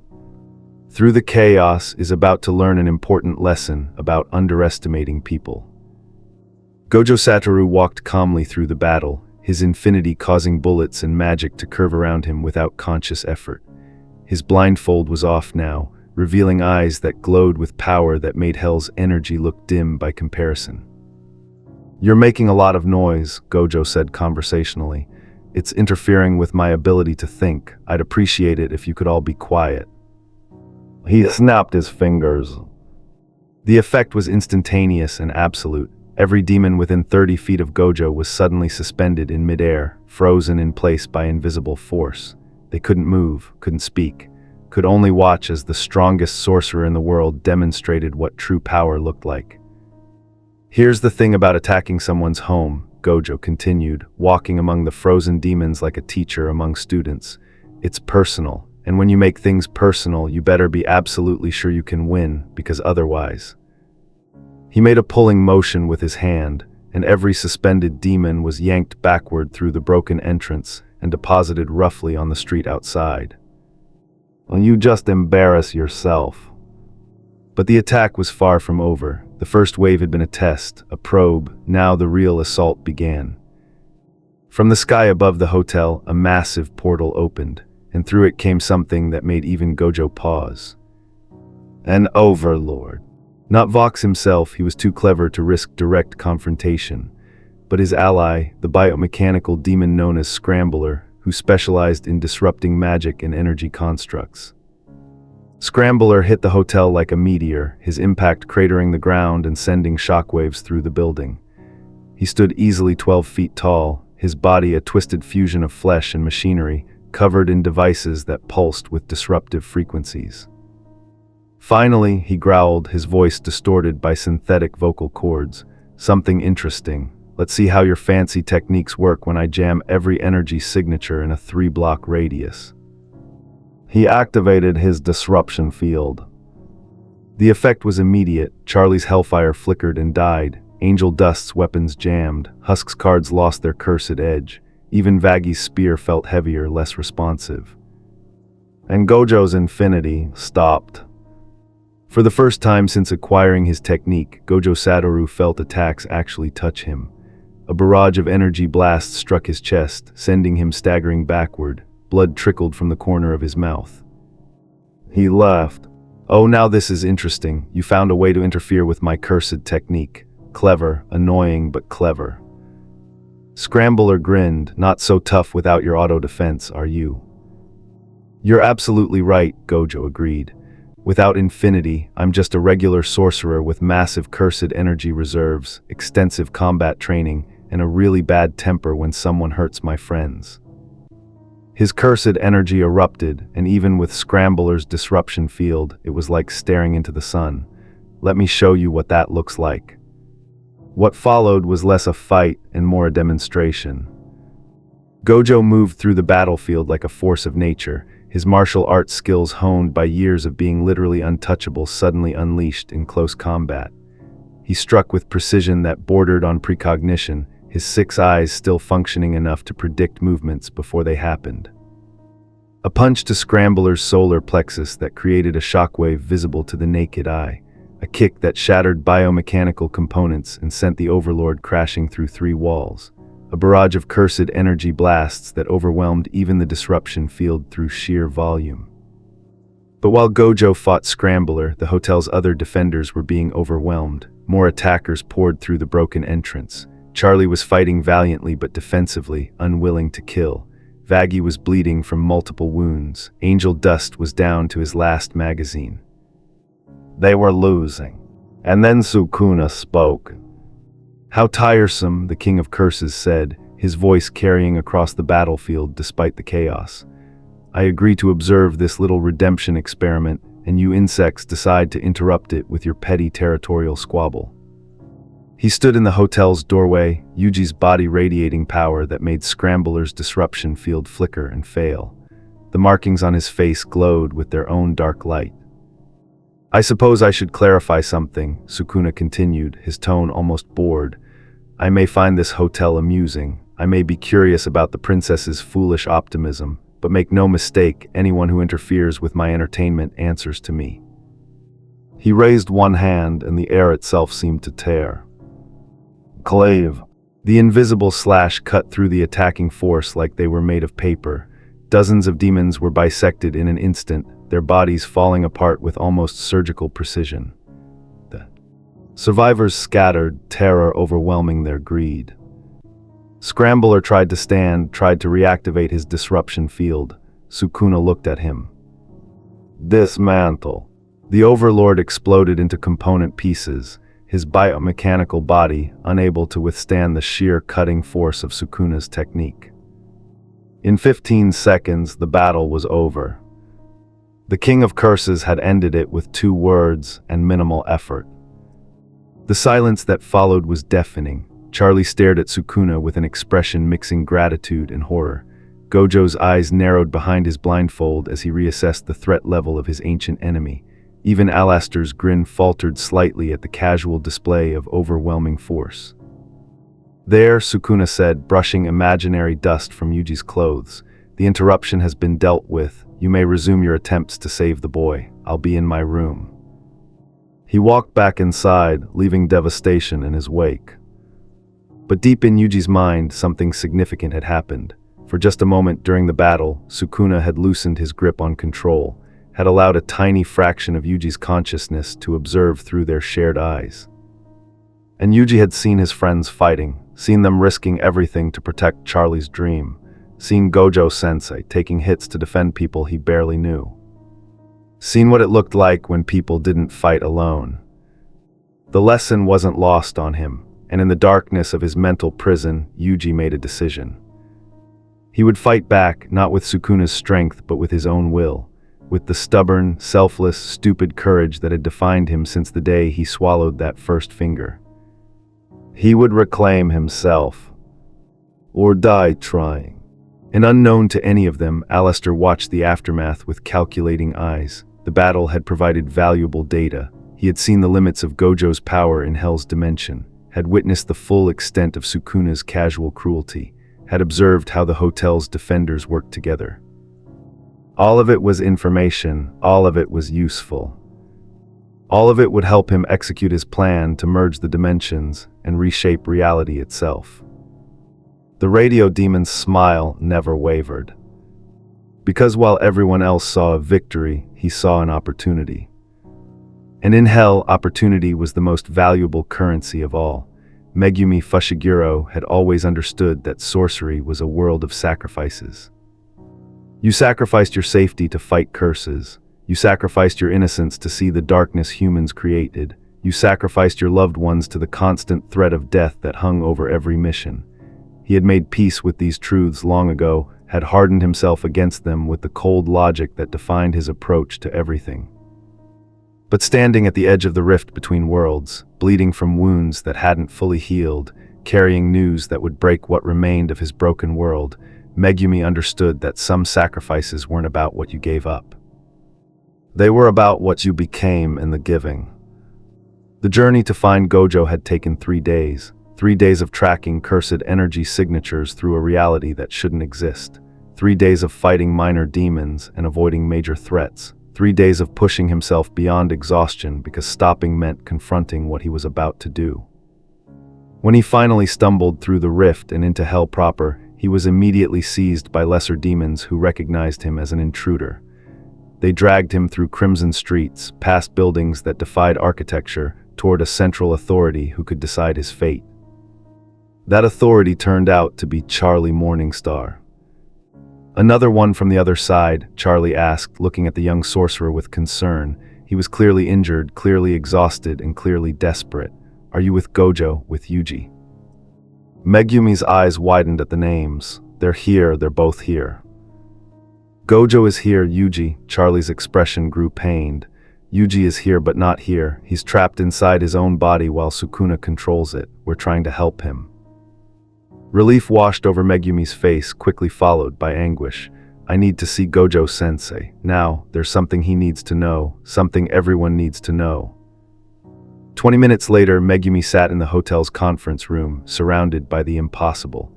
"Through the chaos is about to learn an important lesson about underestimating people." Gojo Satoru walked calmly through the battle, his infinity causing bullets and magic to curve around him without conscious effort. His blindfold was off now, revealing eyes that glowed with power that made Hell's energy look dim by comparison. "You're making a lot of noise," Gojo said conversationally. "It's interfering with my ability to think. I'd appreciate it if you could all be quiet." He snapped his fingers. The effect was instantaneous and absolute. Every demon within 30 feet of Gojo was suddenly suspended in midair, frozen in place by invisible force. They couldn't move, couldn't speak, could only watch as the strongest sorcerer in the world demonstrated what true power looked like. "Here's the thing about attacking someone's home," Gojo continued, walking among the frozen demons like a teacher among students. "It's personal. And when you make things personal, you better be absolutely sure you can win, because otherwise." He made a pulling motion with his hand, and every suspended demon was yanked backward through the broken entrance and deposited roughly on the street outside. "Well, you just embarrass yourself." But the attack was far from over. The first wave had been a test, a probe. Now the real assault began. From the sky above the hotel, a massive portal opened, and through it came something that made even Gojo pause. An overlord. Not Vox himself, he was too clever to risk direct confrontation, but his ally, the biomechanical demon known as Scrambler, who specialized in disrupting magic and energy constructs. Scrambler hit the hotel like a meteor, his impact cratering the ground and sending shockwaves through the building. He stood easily 12 feet tall, his body a twisted fusion of flesh and machinery, covered in devices that pulsed with disruptive frequencies. Finally, he growled, his voice distorted by synthetic vocal cords. "Something interesting. Let's see how your fancy techniques work when I jam every energy signature in a 3-block radius." He activated his disruption field. The effect was immediate. Charlie's hellfire flickered and died. Angel Dust's weapons jammed. Husk's cards lost their cursed edge. Even Vagi's spear felt heavier, less responsive. And Gojo's infinity stopped. For the first time since acquiring his technique, Gojo Satoru felt attacks actually touch him. A barrage of energy blasts struck his chest, sending him staggering backward. Blood trickled from the corner of his mouth. He laughed. "Oh, now this is interesting. You found a way to interfere with my cursed technique. Clever, annoying, but clever." Scrambler grinned. "Not so tough without your auto-defense, are you?" "You're absolutely right," Gojo agreed. "Without infinity, I'm just a regular sorcerer with massive cursed energy reserves, extensive combat training, and a really bad temper when someone hurts my friends." His cursed energy erupted, and even with Scrambler's disruption field, it was like staring into the sun. "Let me show you what that looks like." What followed was less a fight and more a demonstration. Gojo moved through the battlefield like a force of nature, his martial arts skills honed by years of being literally untouchable suddenly unleashed in close combat. He struck with precision that bordered on precognition, his 6 eyes still functioning enough to predict movements before they happened. A punch to Scrambler's solar plexus that created a shockwave visible to the naked eye. A kick that shattered biomechanical components and sent the Overlord crashing through 3 walls. A barrage of cursed energy blasts that overwhelmed even the disruption field through sheer volume. But while Gojo fought Scrambler, the hotel's other defenders were being overwhelmed. More attackers poured through the broken entrance. Charlie was fighting valiantly but defensively, unwilling to kill. Vagi was bleeding from multiple wounds. Angel Dust was down to his last magazine. They were losing. And then Sukuna spoke. "How tiresome," the King of Curses said, his voice carrying across the battlefield despite the chaos. "I agree to observe this little redemption experiment, and you insects decide to interrupt it with your petty territorial squabble." He stood in the hotel's doorway, Yuji's body radiating power that made Scrambler's disruption field flicker and fail. The markings on his face glowed with their own dark light. "I suppose I should clarify something," Sukuna continued, his tone almost bored. "I may find this hotel amusing. I may be curious about the princess's foolish optimism, but make no mistake, anyone who interferes with my entertainment answers to me." He raised one hand, and the air itself seemed to tear. Clave. The invisible slash cut through the attacking force like they were made of paper. Dozens of demons were bisected in an instant, their bodies falling apart with almost surgical precision. The survivors scattered, terror overwhelming their greed. Scrambler tried to stand, tried to reactivate his disruption field. Sukuna looked at him. "Dismantle." The Overlord exploded into component pieces, his biomechanical body unable to withstand the sheer cutting force of Sukuna's technique. In 15 seconds, the battle was over. The King of Curses had ended it with 2 words and minimal effort. The silence that followed was deafening. Charlie stared at Sukuna with an expression mixing gratitude and horror. Gojo's eyes narrowed behind his blindfold as he reassessed the threat level of his ancient enemy. Even Alastair's grin faltered slightly at the casual display of overwhelming force. "There," Sukuna said, brushing imaginary dust from Yuji's clothes. "The interruption has been dealt with. You may resume your attempts to save the boy. I'll be in my room." He walked back inside, leaving devastation in his wake. But deep in Yuji's mind, something significant had happened. For just a moment during the battle, Sukuna had loosened his grip on control, had allowed a tiny fraction of Yuji's consciousness to observe through their shared eyes. And Yuji had seen his friends fighting, seen them risking everything to protect Charlie's dream, seen Gojo-sensei taking hits to defend people he barely knew. Seen what it looked like when people didn't fight alone. The lesson wasn't lost on him, and in the darkness of his mental prison, Yuji made a decision. He would fight back, not with Sukuna's strength, but with his own will, with the stubborn, selfless, stupid courage that had defined him since the day he swallowed that first finger. He would reclaim himself, or die trying. And unknown to any of them, Alistair watched the aftermath with calculating eyes. The battle had provided valuable data. He had seen the limits of Gojo's power in Hell's dimension, had witnessed the full extent of Sukuna's casual cruelty, had observed how the hotel's defenders worked together. All of it was information, all of it was useful. All of it would help him execute his plan to merge the dimensions and reshape reality itself. The radio demon's smile never wavered. Because while everyone else saw a victory, he saw an opportunity. And in hell, opportunity was the most valuable currency of all. Megumi Fushiguro had always understood that sorcery was a world of sacrifices. You sacrificed your safety to fight curses. You sacrificed your innocence to see the darkness humans created. You sacrificed your loved ones to the constant threat of death that hung over every mission. He had made peace with these truths long ago, had hardened himself against them with the cold logic that defined his approach to everything. But standing at the edge of the rift between worlds, bleeding from wounds that hadn't fully healed, carrying news that would break what remained of his broken world, Megumi understood that some sacrifices weren't about what you gave up. They were about what you became in the giving. The journey to find Gojo had taken 3 days. 3 days of tracking cursed energy signatures through a reality that shouldn't exist. 3 days of fighting minor demons and avoiding major threats. 3 days of pushing himself beyond exhaustion because stopping meant confronting what he was about to do. When he finally stumbled through the rift and into hell proper, he was immediately seized by lesser demons who recognized him as an intruder. They dragged him through crimson streets, past buildings that defied architecture, toward a central authority who could decide his fate. That authority turned out to be Charlie Morningstar. "Another one from the other side?" Charlie asked, looking at the young sorcerer with concern. He was clearly injured, clearly exhausted, and clearly desperate. "Are you with Gojo, with Yuji?" Megumi's eyes widened at the names. "They're here, they're both here." "Gojo is here, Yuji." Charlie's expression grew pained. "Yuji is here but not here. He's trapped inside his own body while Sukuna controls it. We're trying to help him." Relief washed over Megumi's face, quickly followed by anguish. "I need to see Gojo-sensei. Now, there's something he needs to know, something everyone needs to know." 20 minutes later, Megumi sat in the hotel's conference room, surrounded by the impossible.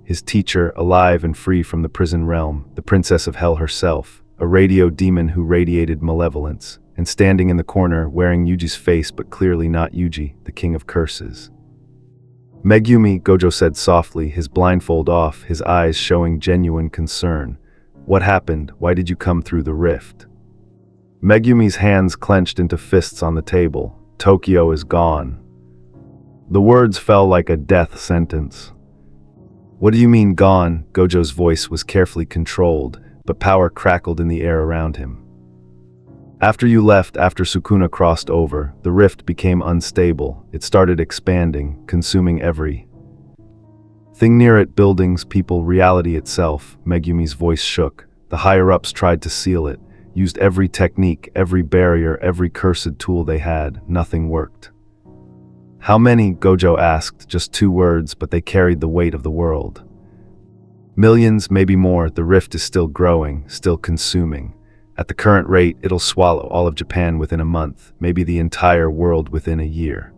His teacher, alive and free from the prison realm, the princess of hell herself, a radio demon who radiated malevolence, and standing in the corner, wearing Yuji's face but clearly not Yuji, the king of curses. "Megumi," Gojo said softly, his blindfold off, his eyes showing genuine concern. "What happened? Why did you come through the rift?" Megumi's hands clenched into fists on the table. "Tokyo is gone." The words fell like a death sentence. "What do you mean gone?" Gojo's voice was carefully controlled, but power crackled in the air around him. "After you left, after Sukuna crossed over, the rift became unstable. It started expanding, consuming every thing near it, buildings, people, reality itself." Megumi's voice shook. "The higher-ups tried to seal it, used every technique, every barrier, every cursed tool they had. Nothing worked." "How many?" Gojo asked, just 2 words, but they carried the weight of the world. "Millions, maybe more. The rift is still growing, still consuming. At the current rate, it'll swallow all of Japan within a month, maybe the entire world within a year."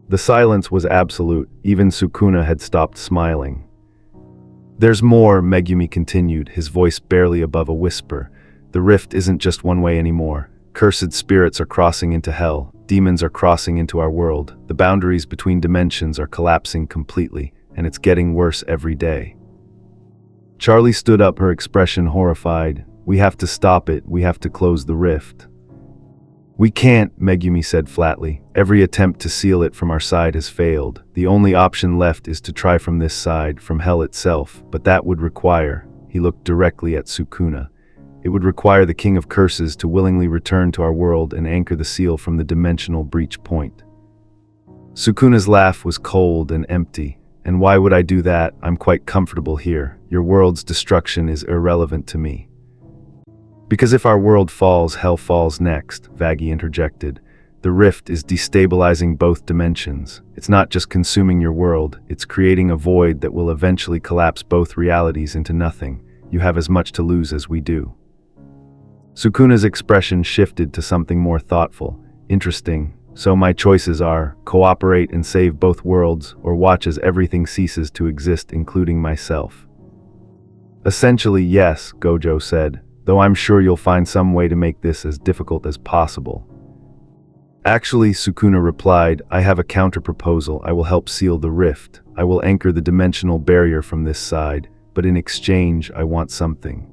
The silence was absolute. Even Sukuna had stopped smiling. "There's more," Megumi continued, his voice barely above a whisper. "The rift isn't just one way anymore. Cursed spirits are crossing into hell. Demons are crossing into our world. The boundaries between dimensions are collapsing completely, and it's getting worse every day." Charlie stood up, her expression horrified. "We have to stop it. We have to close the rift." "We can't," Megumi said flatly. "Every attempt to seal it from our side has failed. The only option left is to try from this side, from hell itself, but that would require—" he looked directly at Sukuna. "It would require the King of Curses to willingly return to our world and anchor the seal from the dimensional breach point." Sukuna's laugh was cold and empty. "And why would I do that? I'm quite comfortable here. Your world's destruction is irrelevant to me." "Because if our world falls, hell falls next," Vaggie interjected. "The rift is destabilizing both dimensions. It's not just consuming your world, it's creating a void that will eventually collapse both realities into nothing. You have as much to lose as we do." Sukuna's expression shifted to something more thoughtful. "Interesting. So my choices are, cooperate and save both worlds, or watch as everything ceases to exist, including myself. Essentially, yes, Gojo said, though I'm sure you'll find some way to make this as difficult as possible. Actually, Sukuna replied, I have a counter-proposal. I will help seal the rift. I will anchor the dimensional barrier from this side, but in exchange, I want something.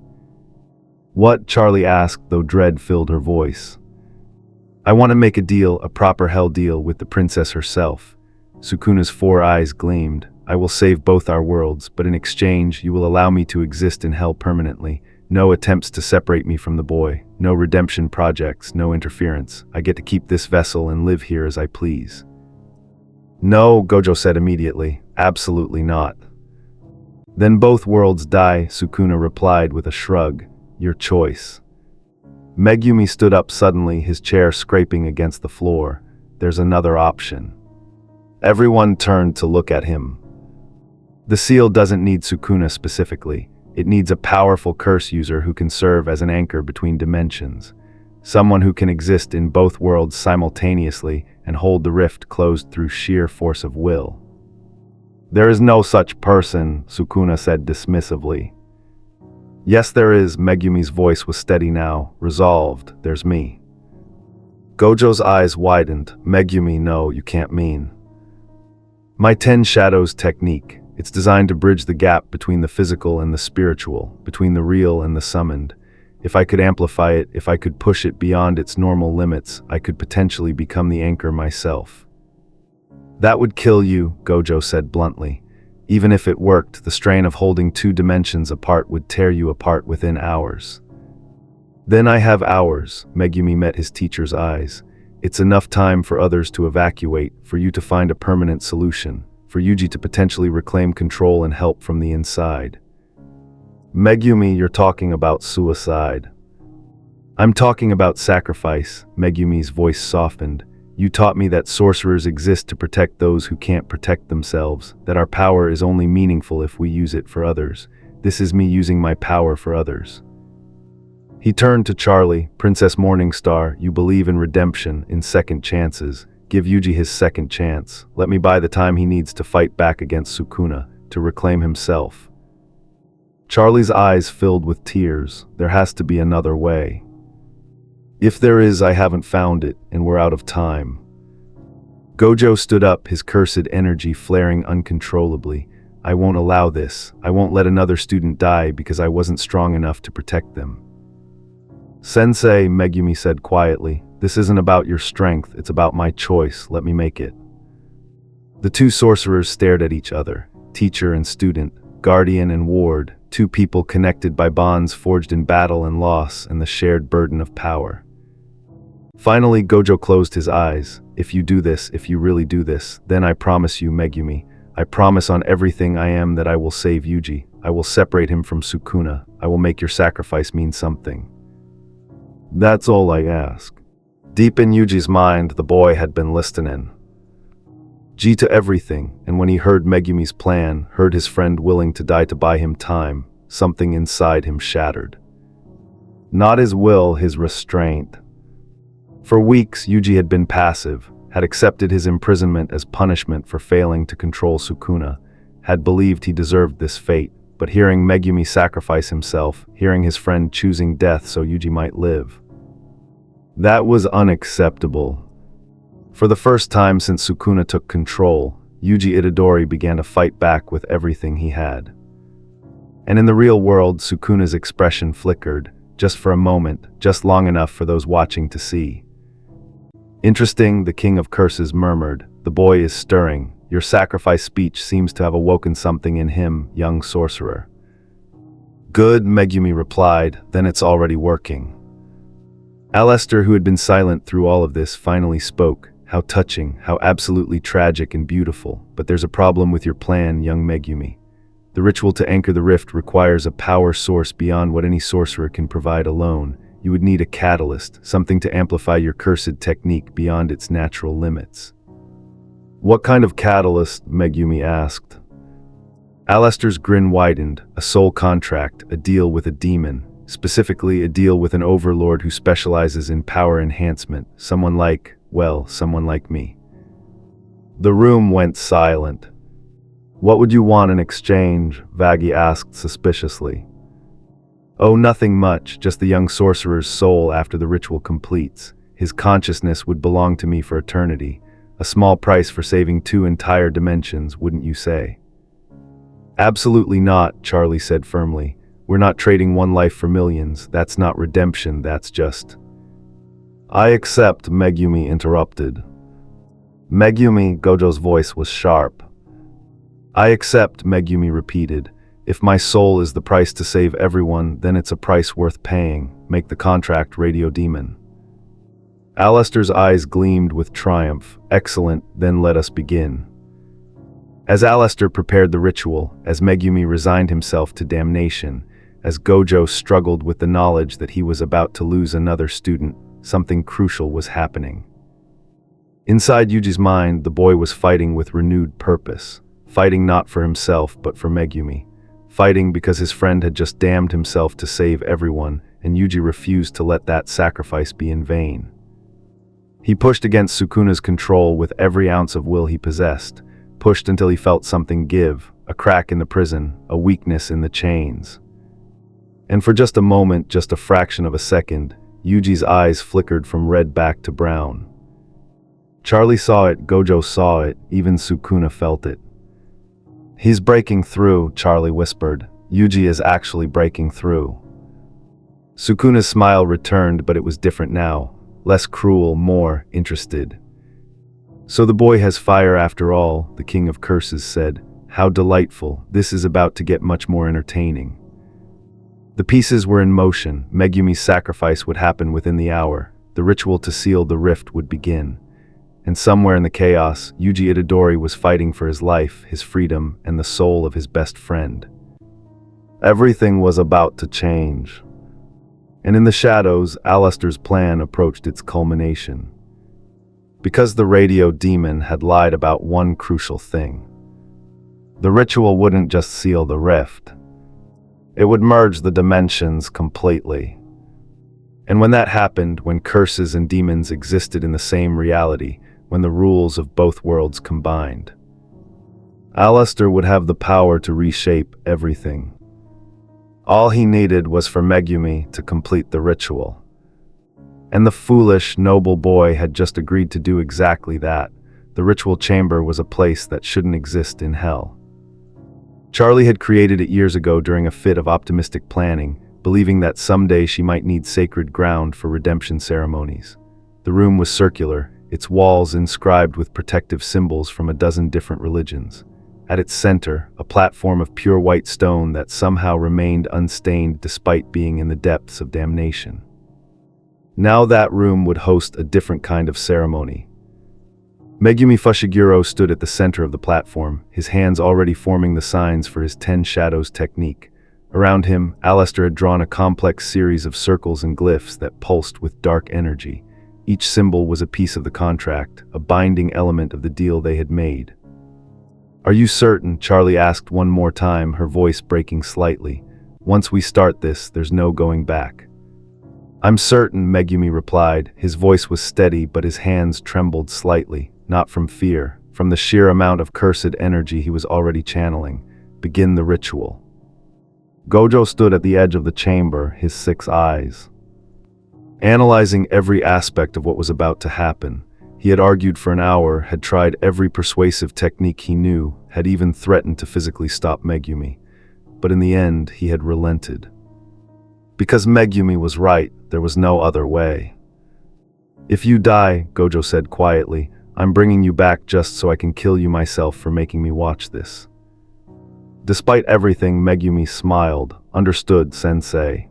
What? Charlie asked, though dread filled her voice. I want to make a deal, a proper hell deal, with the princess herself. Sukuna's 4 eyes gleamed. I will save both our worlds, but in exchange, you will allow me to exist in hell permanently. No attempts to separate me from the boy. No redemption projects, no interference. I get to keep this vessel and live here as I please. No, Gojo said immediately. Absolutely not. Then both worlds die, Sukuna replied with a shrug. Your choice. Megumi stood up suddenly, his chair scraping against the floor. There's another option. Everyone turned to look at him. The seal doesn't need Sukuna specifically. It needs a powerful curse user who can serve as an anchor between dimensions. Someone who can exist in both worlds simultaneously and hold the rift closed through sheer force of will. There is no such person, Sukuna said dismissively. Yes, there is. Megumi's voice was steady now, resolved. There's me. Gojo's eyes widened. Megumi, no, you can't mean. My 10 Shadows technique. It's designed to bridge the gap between the physical and the spiritual, between the real and the summoned. If I could amplify it, if I could push it beyond its normal limits, I could potentially become the anchor myself. That would kill you, Gojo said bluntly. Even if it worked, the strain of holding 2 dimensions apart would tear you apart within hours. Then I have hours, Megumi met his teacher's eyes. It's enough time for others to evacuate, for you to find a permanent solution, for Yuji to potentially reclaim control and help from the inside. Megumi, you're talking about suicide. I'm talking about sacrifice, Megumi's voice softened. You taught me that sorcerers exist to protect those who can't protect themselves, that our power is only meaningful if we use it for others. This is me using my power for others. He turned to Charlie. Princess Morningstar, you believe in redemption, in second chances. Give Yuji his second chance. Let me buy the time he needs to fight back against Sukuna, to reclaim himself. Charlie's eyes filled with tears. There has to be another way. If there is, I haven't found it, and we're out of time. Gojo stood up, his cursed energy flaring uncontrollably. I won't allow this. I won't let another student die because I wasn't strong enough to protect them. Sensei, Megumi said quietly, this isn't about your strength, it's about my choice. Let me make it. The 2 sorcerers stared at each other, teacher and student, guardian and ward, 2 people connected by bonds forged in battle and loss and the shared burden of power. Finally, Gojo closed his eyes. If you do this, if you really do this, then I promise you, Megumi, I promise on everything I am that I will save Yuji. I will separate him from Sukuna. I will make your sacrifice mean something. That's all I ask. Deep in Yuji's mind, the boy had been listening. G to everything, and when he heard Megumi's plan, heard his friend willing to die to buy him time, something inside him shattered. Not his will, his restraint. For weeks, Yuji had been passive, had accepted his imprisonment as punishment for failing to control Sukuna, had believed he deserved this fate, but hearing Megumi sacrifice himself, hearing his friend choosing death so Yuji might live, that was unacceptable. For the first time since Sukuna took control, Yuji Itadori began to fight back with everything he had. And in the real world, Sukuna's expression flickered, just for a moment, just long enough for those watching to see. Interesting, the King of Curses murmured. The boy is stirring. Your sacrifice speech seems to have awoken something in him, young sorcerer. Good, Megumi replied, then it's already working. Alistair, who had been silent through all of this, finally spoke. How touching, how absolutely tragic and beautiful. But there's a problem with your plan, young Megumi. The ritual to anchor the rift requires a power source beyond what any sorcerer can provide alone. You would need a catalyst, something to amplify your cursed technique beyond its natural limits. What kind of catalyst? Megumi asked. Alistair's grin widened. A soul contract, a deal with a demon. Specifically, a deal with an overlord who specializes in power enhancement. Someone like, well, someone like me. The room went silent. What would you want in exchange? Vaggie asked suspiciously. Oh, nothing much, just the young sorcerer's soul after the ritual completes. His consciousness would belong to me for eternity. A small price for saving 2 entire dimensions, wouldn't you say? Absolutely not, Charlie said firmly. We're not trading one life for millions. That's not redemption, that's just... I accept, Megumi interrupted. Megumi, Gojo's voice was sharp. I accept, Megumi repeated. If my soul is the price to save everyone, then it's a price worth paying. Make the contract, Radio Demon. Alistair's eyes gleamed with triumph. Excellent, then let us begin. As Alistair prepared the ritual, as Megumi resigned himself to damnation, as Gojo struggled with the knowledge that he was about to lose another student, something crucial was happening. Inside Yuji's mind, the boy was fighting with renewed purpose, fighting not for himself but for Megumi, fighting because his friend had just damned himself to save everyone, and Yuji refused to let that sacrifice be in vain. He pushed against Sukuna's control with every ounce of will he possessed, pushed until he felt something give, a crack in the prison, a weakness in the chains. And for just a moment, just a fraction of a second, Yuji's eyes flickered from red back to brown. Charlie saw it, Gojo saw it, even Sukuna felt it. He's breaking through, Charlie whispered. Yuji is actually breaking through. Sukuna's smile returned, but it was different now. Less cruel, more interested. So the boy has fire after all, the King of Curses said. How delightful, this is about to get much more entertaining. The pieces were in motion. Megumi's sacrifice would happen within the hour. The ritual to seal the rift would begin. And somewhere in the chaos, Yuji Itadori was fighting for his life, his freedom, and the soul of his best friend. Everything was about to change. And in the shadows, Alistair's plan approached its culmination. Because the radio demon had lied about one crucial thing. The ritual wouldn't just seal the rift. It would merge the dimensions completely. And when that happened, when curses and demons existed in the same reality, when the rules of both worlds combined, Alistair would have the power to reshape everything. All he needed was for Megumi to complete the ritual. And the foolish, noble boy had just agreed to do exactly that. The ritual chamber was a place that shouldn't exist in hell. Charlie had created it years ago during a fit of optimistic planning, believing that someday she might need sacred ground for redemption ceremonies. The room was circular, its walls inscribed with protective symbols from a dozen different religions. At its center, a platform of pure white stone that somehow remained unstained despite being in the depths of damnation. Now that room would host a different kind of ceremony. Megumi Fushiguro stood at the center of the platform, his hands already forming the signs for his 10 Shadows technique. Around him, Alistair had drawn a complex series of circles and glyphs that pulsed with dark energy. Each symbol was a piece of the contract, a binding element of the deal they had made. Are you certain? Charlie asked one more time, her voice breaking slightly. Once we start this, there's no going back. I'm certain, Megumi replied. His voice was steady, but his hands trembled slightly, not from fear, from the sheer amount of cursed energy he was already channeling. Begin the ritual. Gojo stood at the edge of the chamber, his 6 eyes, analyzing every aspect of what was about to happen. He had argued for an hour, had tried every persuasive technique he knew, had even threatened to physically stop Megumi. But in the end, he had relented. Because Megumi was right, there was no other way. If you die, Gojo said quietly, I'm bringing you back just so I can kill you myself for making me watch this. Despite everything, Megumi smiled. Understood, sensei.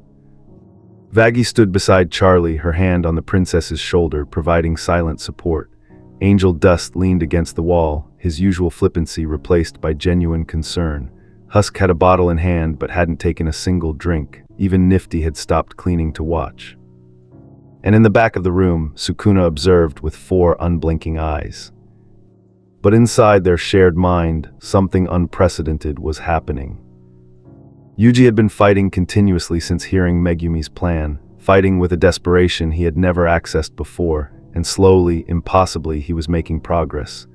Vaggie stood beside Charlie, her hand on the princess's shoulder, providing silent support. Angel Dust leaned against the wall, his usual flippancy replaced by genuine concern. Husk had a bottle in hand but hadn't taken a single drink. Even Nifty had stopped cleaning to watch. And in the back of the room, Sukuna observed with 4 unblinking eyes. But inside their shared mind, something unprecedented was happening. Yuji had been fighting continuously since hearing Megumi's plan, fighting with a desperation he had never accessed before, and slowly, impossibly, he was making progress.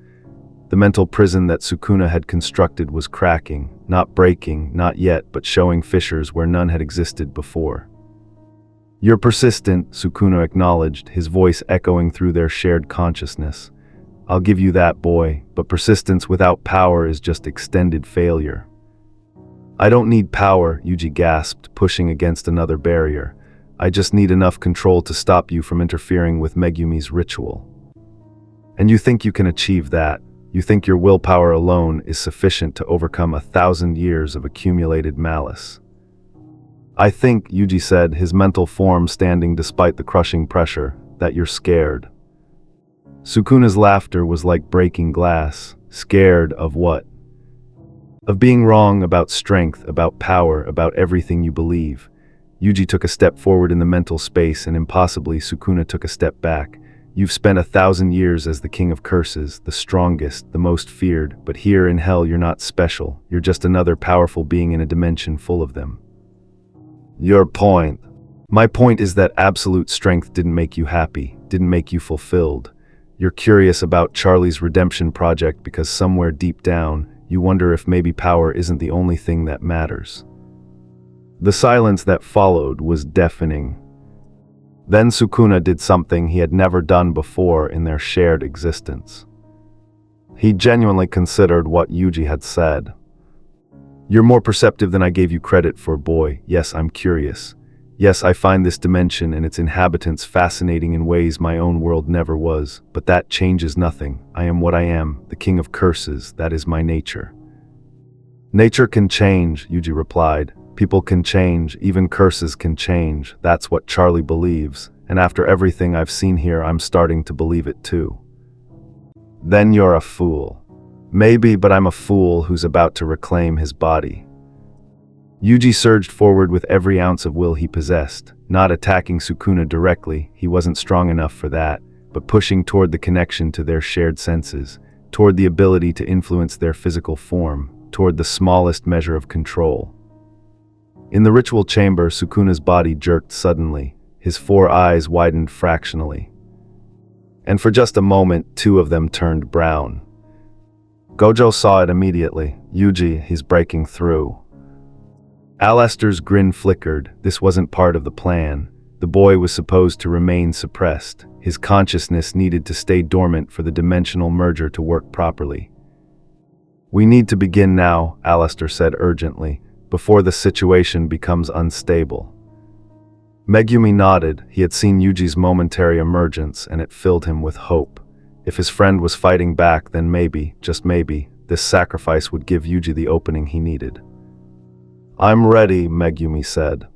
The mental prison that Sukuna had constructed was cracking, not breaking, not yet, but showing fissures where none had existed before. "You're persistent," Sukuna acknowledged, his voice echoing through their shared consciousness. "I'll give you that, boy, but persistence without power is just extended failure." "I don't need power," Yuji gasped, pushing against another barrier. "I just need enough control to stop you from interfering with Megumi's ritual." "And you think you can achieve that? You think your willpower alone is sufficient to overcome 1,000 years of accumulated malice?" "I think," Yuji said, his mental form standing despite the crushing pressure, "that you're scared." Sukuna's laughter was like breaking glass. Scared of what? Of being wrong about strength, about power, about everything you believe. Yuji took a step forward in the mental space, and impossibly Sukuna took a step back. "You've spent 1,000 years as the king of curses, the strongest, the most feared, but here in hell you're not special, you're just another powerful being in a dimension full of them." "Your point?" "My point is that absolute strength didn't make you happy, didn't make you fulfilled. You're curious about Charlie's redemption project because somewhere deep down, you wonder if maybe power isn't the only thing that matters." The silence that followed was deafening. Then Sukuna did something he had never done before in their shared existence. He genuinely considered what Yuji had said. "You're more perceptive than I gave you credit for, boy. Yes, I'm curious. Yes, I find this dimension and its inhabitants fascinating in ways my own world never was, but that changes nothing. I am what I am, the king of curses, that is my nature." "Nature can change," Yuji replied. "People can change, even curses can change. That's what Charlie believes, and after everything I've seen here, I'm starting to believe it too." "Then you're a fool." "Maybe, but I'm a fool who's about to reclaim his body." Yuji surged forward with every ounce of will he possessed, not attacking Sukuna directly, he wasn't strong enough for that, but pushing toward the connection to their shared senses, toward the ability to influence their physical form, toward the smallest measure of control. In the ritual chamber, Sukuna's body jerked suddenly, his 4 eyes widened fractionally. And for just a moment, 2 of them turned brown. Gojo saw it immediately. "Yuji, he's breaking through." Alastair's grin flickered. This wasn't part of the plan. The boy was supposed to remain suppressed. His consciousness needed to stay dormant for the dimensional merger to work properly. "We need to begin now," Alastair said urgently, "before the situation becomes unstable." Megumi nodded. He had seen Yuji's momentary emergence, and it filled him with hope. If his friend was fighting back, then maybe, just maybe, this sacrifice would give Yuji the opening he needed. "I'm ready," Megumi said.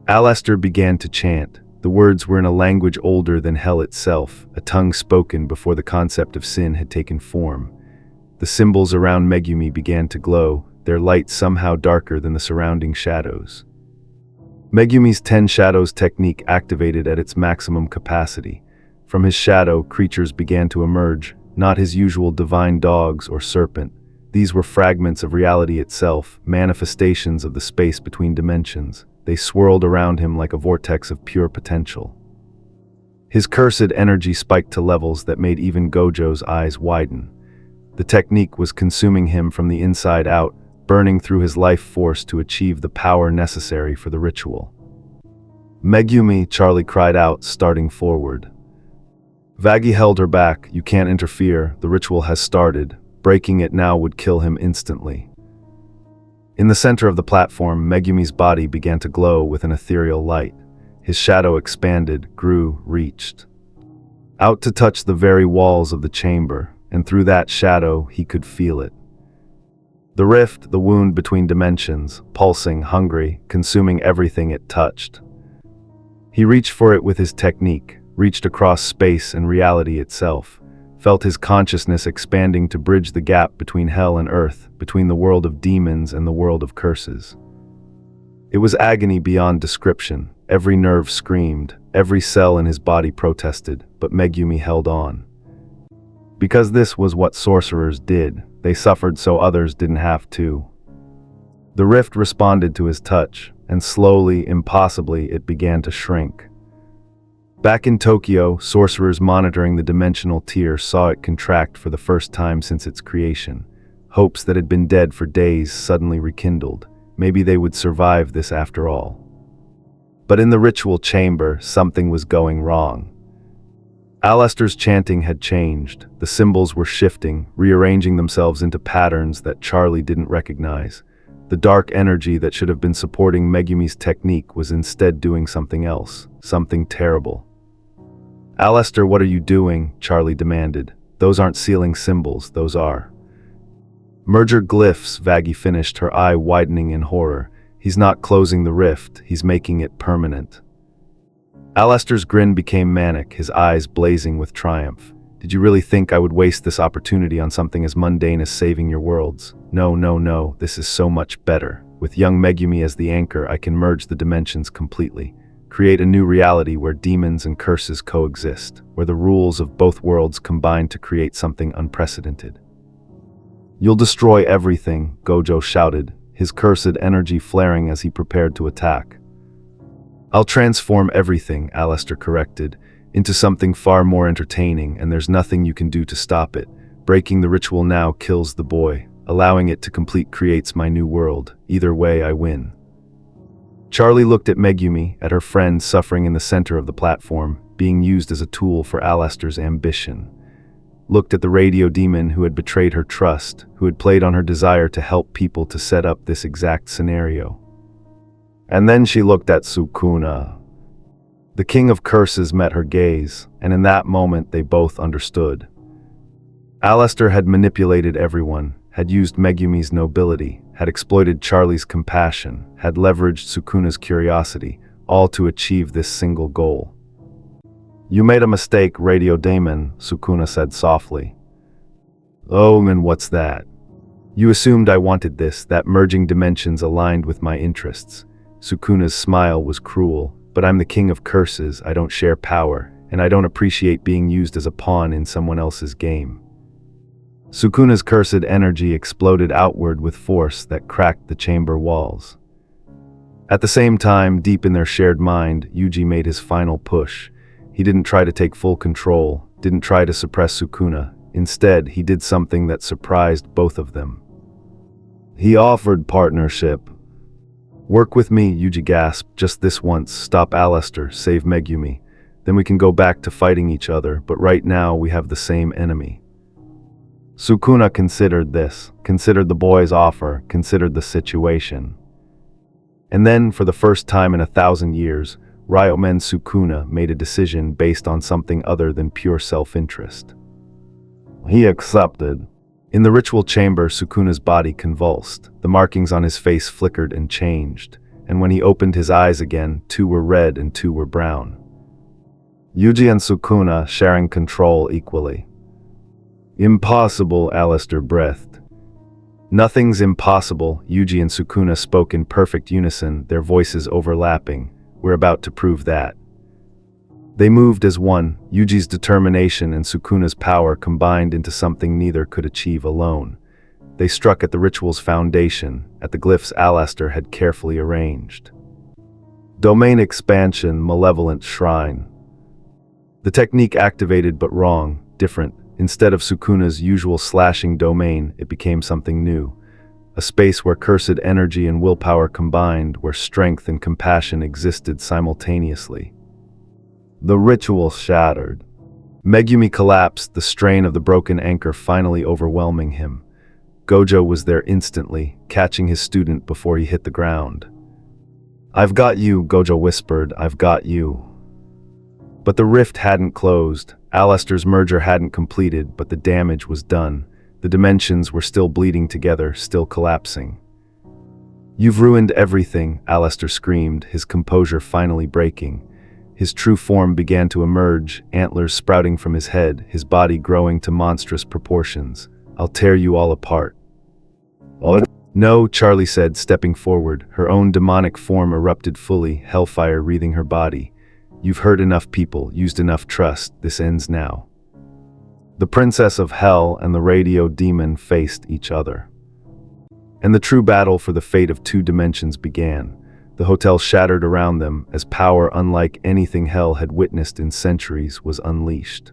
Alastair began to chant. The words were in a language older than hell itself, a tongue spoken before the concept of sin had taken form. The symbols around Megumi began to glow, their light somehow darker than the surrounding shadows. Megumi's 10 Shadows technique activated at its maximum capacity. From his shadow, creatures began to emerge, not his usual divine dogs or serpent. These were fragments of reality itself, manifestations of the space between dimensions. They swirled around him like a vortex of pure potential. His cursed energy spiked to levels that made even Gojo's eyes widen. The technique was consuming him from the inside out, burning through his life force to achieve the power necessary for the ritual. "Megumi," Charlie cried out, starting forward. Vaggie held her back. "You can't interfere, the ritual has started. Breaking it now would kill him instantly." In the center of the platform, Megumi's body began to glow with an ethereal light. His shadow expanded, grew, reached out to touch the very walls of the chamber, and through that shadow he could feel it. The rift, the wound between dimensions, pulsing, hungry, consuming everything it touched. He reached for it with his technique, reached across space and reality itself, felt his consciousness expanding to bridge the gap between hell and earth, between the world of demons and the world of curses. It was agony beyond description. Every nerve screamed, every cell in his body protested, but Megumi held on. Because this was what sorcerers did. They suffered so others didn't have to. The rift responded to his touch, and slowly, impossibly, it began to shrink. Back in Tokyo, sorcerers monitoring the dimensional tier saw it contract for the first time since its creation. Hopes that had been dead for days suddenly rekindled. Maybe they would survive this after all. But in the ritual chamber, something was going wrong. Alistair's chanting had changed. The symbols were shifting, rearranging themselves into patterns that Charlie didn't recognize. The dark energy that should have been supporting Megumi's technique was instead doing something else, something terrible. "Alistair, what are you doing?" Charlie demanded. "Those aren't sealing symbols, those are merger glyphs," Vaggie finished, her eye widening in horror. "He's not closing the rift, he's making it permanent." Alistair's grin became manic, his eyes blazing with triumph. "Did you really think I would waste this opportunity on something as mundane as saving your worlds? No, no, no, this is so much better. With young Megumi as the anchor, I can merge the dimensions completely. Create a new reality where demons and curses coexist, where the rules of both worlds combine to create something unprecedented." "You'll destroy everything," Gojo shouted, his cursed energy flaring as he prepared to attack. "I'll transform everything," Alistair corrected, "into something far more entertaining, and there's nothing you can do to stop it. Breaking the ritual now kills the boy. Allowing it to complete creates my new world. Either way, I win." Charlie looked at Megumi, at her friend suffering in the center of the platform, being used as a tool for Alistair's ambition. Looked at the radio demon who had betrayed her trust, who had played on her desire to help people to set up this exact scenario. And then she looked at Sukuna. The king of curses met her gaze, and in that moment they both understood. Alistair had manipulated everyone, had used Megumi's nobility, had exploited Charlie's compassion, had leveraged Sukuna's curiosity, all to achieve this single goal. "You made a mistake, Radio Daemon," Sukuna said softly. "Oh, and what's that?" "You assumed I wanted this, that merging dimensions aligned with my interests." Sukuna's smile was cruel. "But I'm the king of curses, I don't share power, and I don't appreciate being used as a pawn in someone else's game." Sukuna's cursed energy exploded outward with force that cracked the chamber walls. At the same time, deep in their shared mind, Yuji made his final push. He didn't try to take full control, didn't try to suppress Sukuna. Instead, he did something that surprised both of them. He offered partnership. "Work with me," Yuji gasped, "just this once, stop Alistair, save Megumi. Then we can go back to fighting each other, but right now we have the same enemy." Sukuna considered this, considered the boy's offer, considered the situation. And then, for the first time in 1,000 years, Ryomen Sukuna made a decision based on something other than pure self-interest. He accepted. In the ritual chamber, Sukuna's body convulsed. The markings on his face flickered and changed, and when he opened his eyes again, 2 were red and 2 were brown. Yuji and Sukuna sharing control equally. "Impossible," Alistair breathed. "Nothing's impossible," Yuji and Sukuna spoke in perfect unison, their voices overlapping. "We're about to prove that." They moved as one, Yuji's determination and Sukuna's power combined into something neither could achieve alone. They struck at the ritual's foundation, at the glyphs Alistair had carefully arranged. Domain expansion, malevolent shrine. The technique activated but wrong, different. Instead of Sukuna's usual slashing domain, it became something new. A space where cursed energy and willpower combined, where strength and compassion existed simultaneously. The ritual shattered. Megumi collapsed, the strain of the broken anchor finally overwhelming him. Gojo was there instantly, catching his student before he hit the ground. "I've got you," Gojo whispered, "I've got you." But the rift hadn't closed. Alistair's merger hadn't completed, but the damage was done. The dimensions were still bleeding together, still collapsing. "You've ruined everything," Alistair screamed, his composure finally breaking. His true form began to emerge, antlers sprouting from his head, his body growing to monstrous proportions. "I'll tear you all apart." "No," Charlie said, stepping forward. Her own demonic form erupted fully, hellfire wreathing her body. "You've hurt enough people, used enough trust, this ends now." The Princess of Hell and the Radio Demon faced each other. And the true battle for the fate of 2 dimensions began. The hotel shattered around them as power unlike anything hell had witnessed in centuries was unleashed.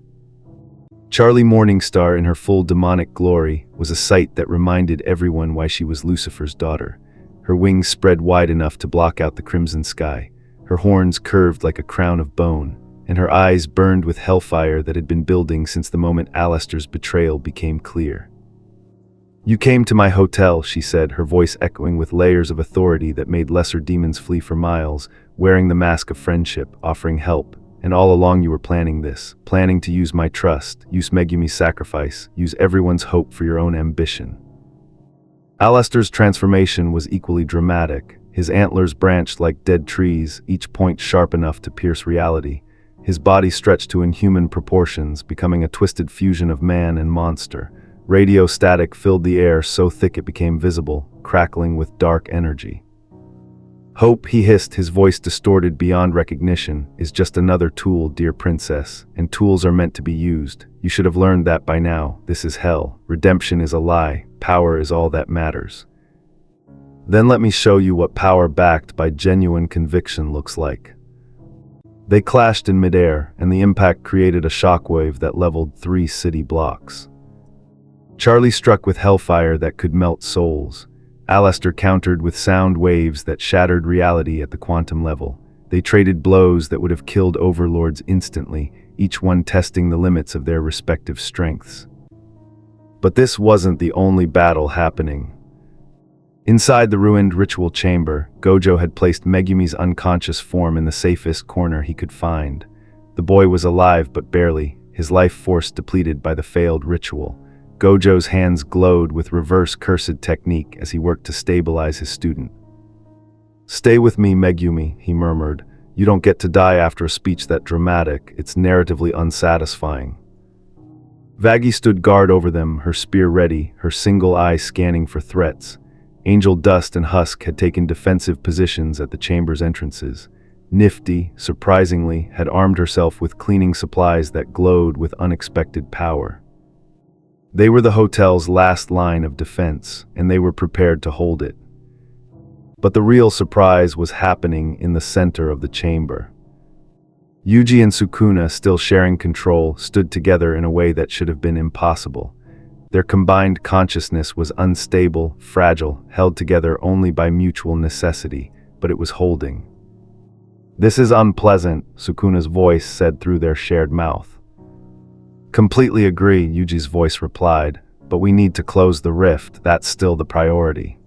Charlie Morningstar in her full demonic glory was a sight that reminded everyone why she was Lucifer's daughter. Her wings spread wide enough to block out the crimson sky, her horns curved like a crown of bone, and her eyes burned with hellfire that had been building since the moment Alistair's betrayal became clear. "You came to my hotel," she said, her voice echoing with layers of authority that made lesser demons flee for miles, wearing the mask of friendship, offering help. "And all along you were planning this, planning to use my trust, use Megumi's sacrifice, use everyone's hope for your own ambition." Alistair's transformation was equally dramatic. His antlers branched like dead trees, each point sharp enough to pierce reality. His body stretched to inhuman proportions, becoming a twisted fusion of man and monster. Radio static filled the air so thick it became visible, crackling with dark energy. "Hope," he hissed, his voice distorted beyond recognition, "is just another tool, dear princess, and tools are meant to be used. You should have learned that by now. This is hell. Redemption is a lie. Power is all that matters. Then let me show you what power backed by genuine conviction looks like." They clashed in midair, and the impact created a shockwave that leveled 3 city blocks. Charlie struck with hellfire that could melt souls. Alistair countered with sound waves that shattered reality at the quantum level. They traded blows that would have killed overlords instantly, each one testing the limits of their respective strengths. But this wasn't the only battle happening. Inside the ruined ritual chamber, Gojo had placed Megumi's unconscious form in the safest corner he could find. The boy was alive but barely, his life force depleted by the failed ritual. Gojo's hands glowed with reverse cursed technique as he worked to stabilize his student. "Stay with me, Megumi," he murmured. "You don't get to die after a speech that dramatic. It's narratively unsatisfying." Vaggie stood guard over them, her spear ready, her single eye scanning for threats. Angel Dust and Husk had taken defensive positions at the chamber's entrances. Nifty, surprisingly, had armed herself with cleaning supplies that glowed with unexpected power. They were the hotel's last line of defense, and they were prepared to hold it. But the real surprise was happening in the center of the chamber. Yuji and Sukuna, still sharing control, stood together in a way that should have been impossible. Their combined consciousness was unstable, fragile, held together only by mutual necessity, but it was holding. "This is unpleasant," Sukuna's voice said through their shared mouth. "Completely agree," Yuji's voice replied, "but we need to close the rift. That's still the priority."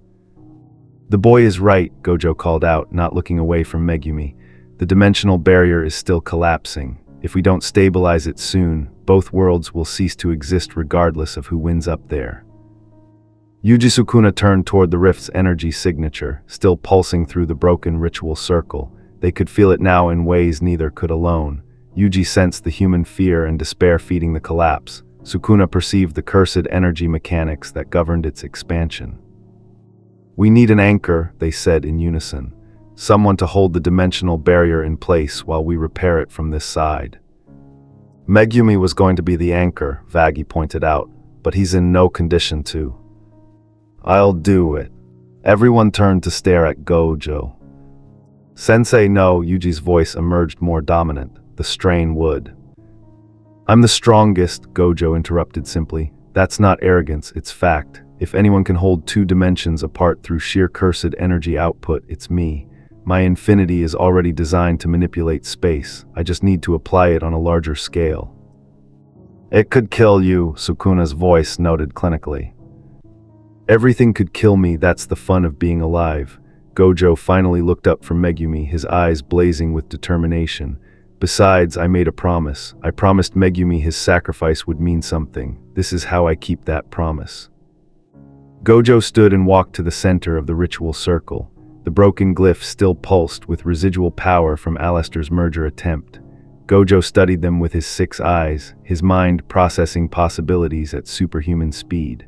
"The boy is right," Gojo called out, not looking away from Megumi. "The dimensional barrier is still collapsing. If we don't stabilize it soon, both worlds will cease to exist regardless of who wins up there." Yuji Sukuna turned toward the rift's energy signature, still pulsing through the broken ritual circle. They could feel it now in ways neither could alone. Yuji sensed the human fear and despair feeding the collapse. Sukuna perceived the cursed energy mechanics that governed its expansion. "We need an anchor," they said in unison. "Someone to hold the dimensional barrier in place while we repair it from this side." Megumi was going to be the anchor, Vaggie pointed out, but he's in no condition to. "I'll do it." Everyone turned to stare at Gojo. "Sensei, no," Yuji's voice emerged more dominant. The strain would. "I'm the strongest," Gojo interrupted simply. "That's not arrogance, it's fact. If anyone can hold 2 dimensions apart through sheer cursed energy output, it's me. My infinity is already designed to manipulate space. I just need to apply it on a larger scale." "It could kill you," Sukuna's voice noted clinically. "Everything could kill me, that's the fun of being alive." Gojo finally looked up from Megumi, his eyes blazing with determination. "Besides, I made a promise. I promised Megumi his sacrifice would mean something. This is how I keep that promise." Gojo stood and walked to the center of the ritual circle. The broken glyphs still pulsed with residual power from Alistair's merger attempt. Gojo studied them with his 6 eyes, his mind processing possibilities at superhuman speed.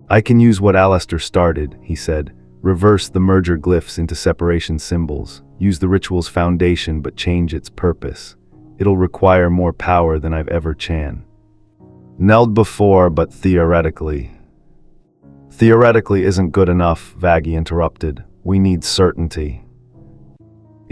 "I can use what Alistair started," he said. "Reverse the merger glyphs into separation symbols. Use the ritual's foundation but change its purpose. It'll require more power than I've ever knelt before, but theoretically." "Theoretically isn't good enough," Vaggie interrupted. "We need certainty."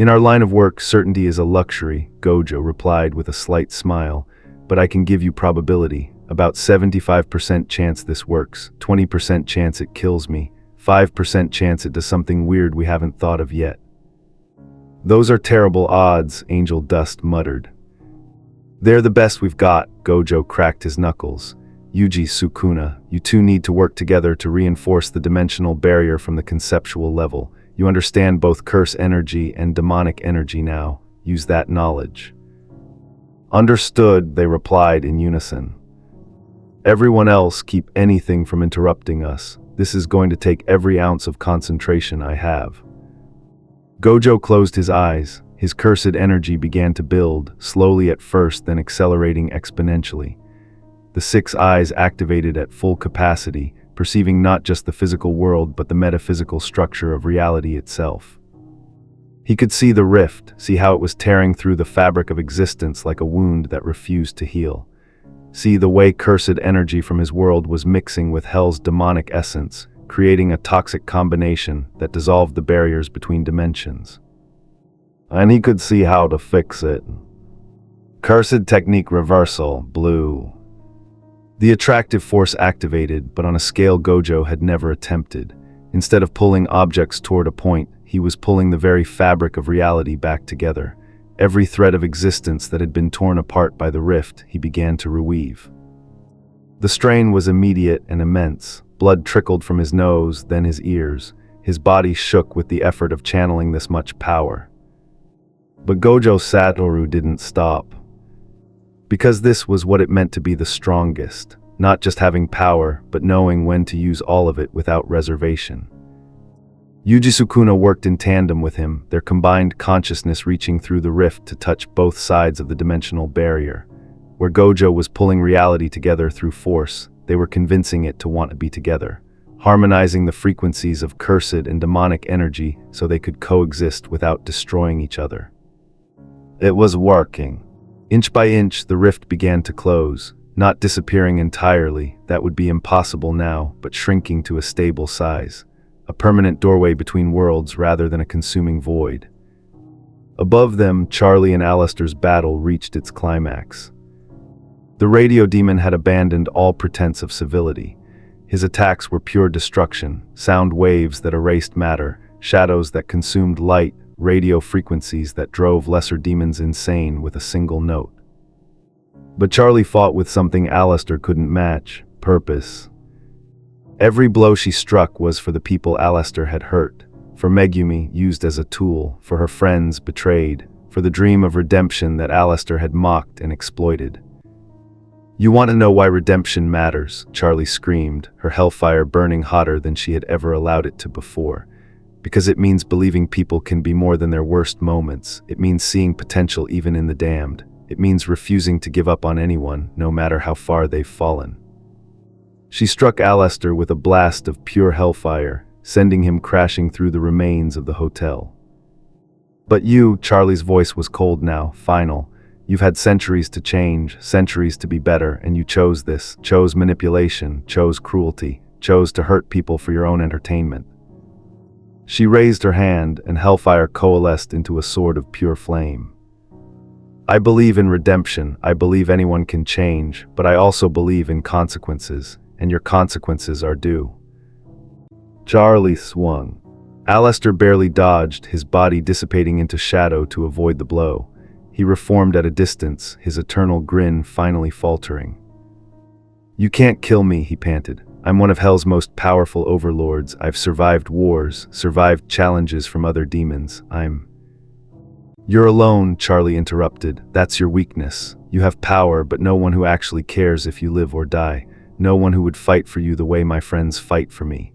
In our line of work, certainty is a luxury, Gojo replied with a slight smile, but I can give you probability. About 75% chance this works, 20% chance it kills me, 5% chance it does something weird we haven't thought of yet. Those are terrible odds, Angel Dust muttered. They're the best we've got, Gojo cracked his knuckles. Yuji Sukuna, you two need to work together to reinforce the dimensional barrier from the conceptual level. You understand both curse energy and demonic energy now. Use that knowledge. Understood, they replied in unison. Everyone else, keep anything from interrupting us. This is going to take every ounce of concentration I have. Gojo closed his eyes. His cursed energy began to build, slowly at first, then accelerating exponentially. The 6 eyes activated at full capacity, perceiving not just the physical world but the metaphysical structure of reality itself. He could see the rift, see how it was tearing through the fabric of existence like a wound that refused to heal. See the way cursed energy from his world was mixing with hell's demonic essence, creating a toxic combination that dissolved the barriers between dimensions. And he could see how to fix it. Cursed technique reversal, blue. The attractive force activated, but on a scale Gojo had never attempted. Instead of pulling objects toward a point, he was pulling the very fabric of reality back together. Every thread of existence that had been torn apart by the rift, he began to reweave. The strain was immediate and immense. Blood trickled from his nose, then his ears. His body shook with the effort of channeling this much power. But Gojo Satoru didn't stop. Because this was what it meant to be the strongest, not just having power, but knowing when to use all of it without reservation. Yuji Sukuna worked in tandem with him, their combined consciousness reaching through the rift to touch both sides of the dimensional barrier. Where Gojo was pulling reality together through force, they were convincing it to want to be together, harmonizing the frequencies of cursed and demonic energy so they could coexist without destroying each other. It was working. Inch by inch, the rift began to close, not disappearing entirely, that would be impossible now, but shrinking to a stable size. A permanent doorway between worlds rather than a consuming void. Above them, Charlie and Alistair's battle reached its climax. The radio demon had abandoned all pretense of civility. His attacks were pure destruction, sound waves that erased matter, shadows that consumed light, radio frequencies that drove lesser demons insane with a single note. But Charlie fought with something Alistair couldn't match: purpose. Every blow she struck was for the people Alistair had hurt, for Megumi, used as a tool, for her friends, betrayed, for the dream of redemption that Alistair had mocked and exploited. You want to know why redemption matters? Charlie screamed, her hellfire burning hotter than she had ever allowed it to before. Because it means believing people can be more than their worst moments. It means seeing potential even in the damned. It means refusing to give up on anyone, no matter how far they've fallen. She struck Alistair with a blast of pure hellfire, sending him crashing through the remains of the hotel. But you, Charlie's voice was cold now, final. You've had centuries to change, centuries to be better, and you chose this, chose manipulation, chose cruelty, chose to hurt people for your own entertainment. She raised her hand, and hellfire coalesced into a sword of pure flame. I believe in redemption, I believe anyone can change, but I also believe in consequences, and your consequences are due. Charlie swung. Alistair barely dodged, his body dissipating into shadow to avoid the blow. He reformed at a distance, his eternal grin finally faltering. You can't kill me, he panted. I'm one of Hell's most powerful overlords. I've survived wars, survived challenges from other demons. You're alone, Charlie interrupted. That's your weakness. You have power, but no one who actually cares if you live or die. No one who would fight for you the way my friends fight for me.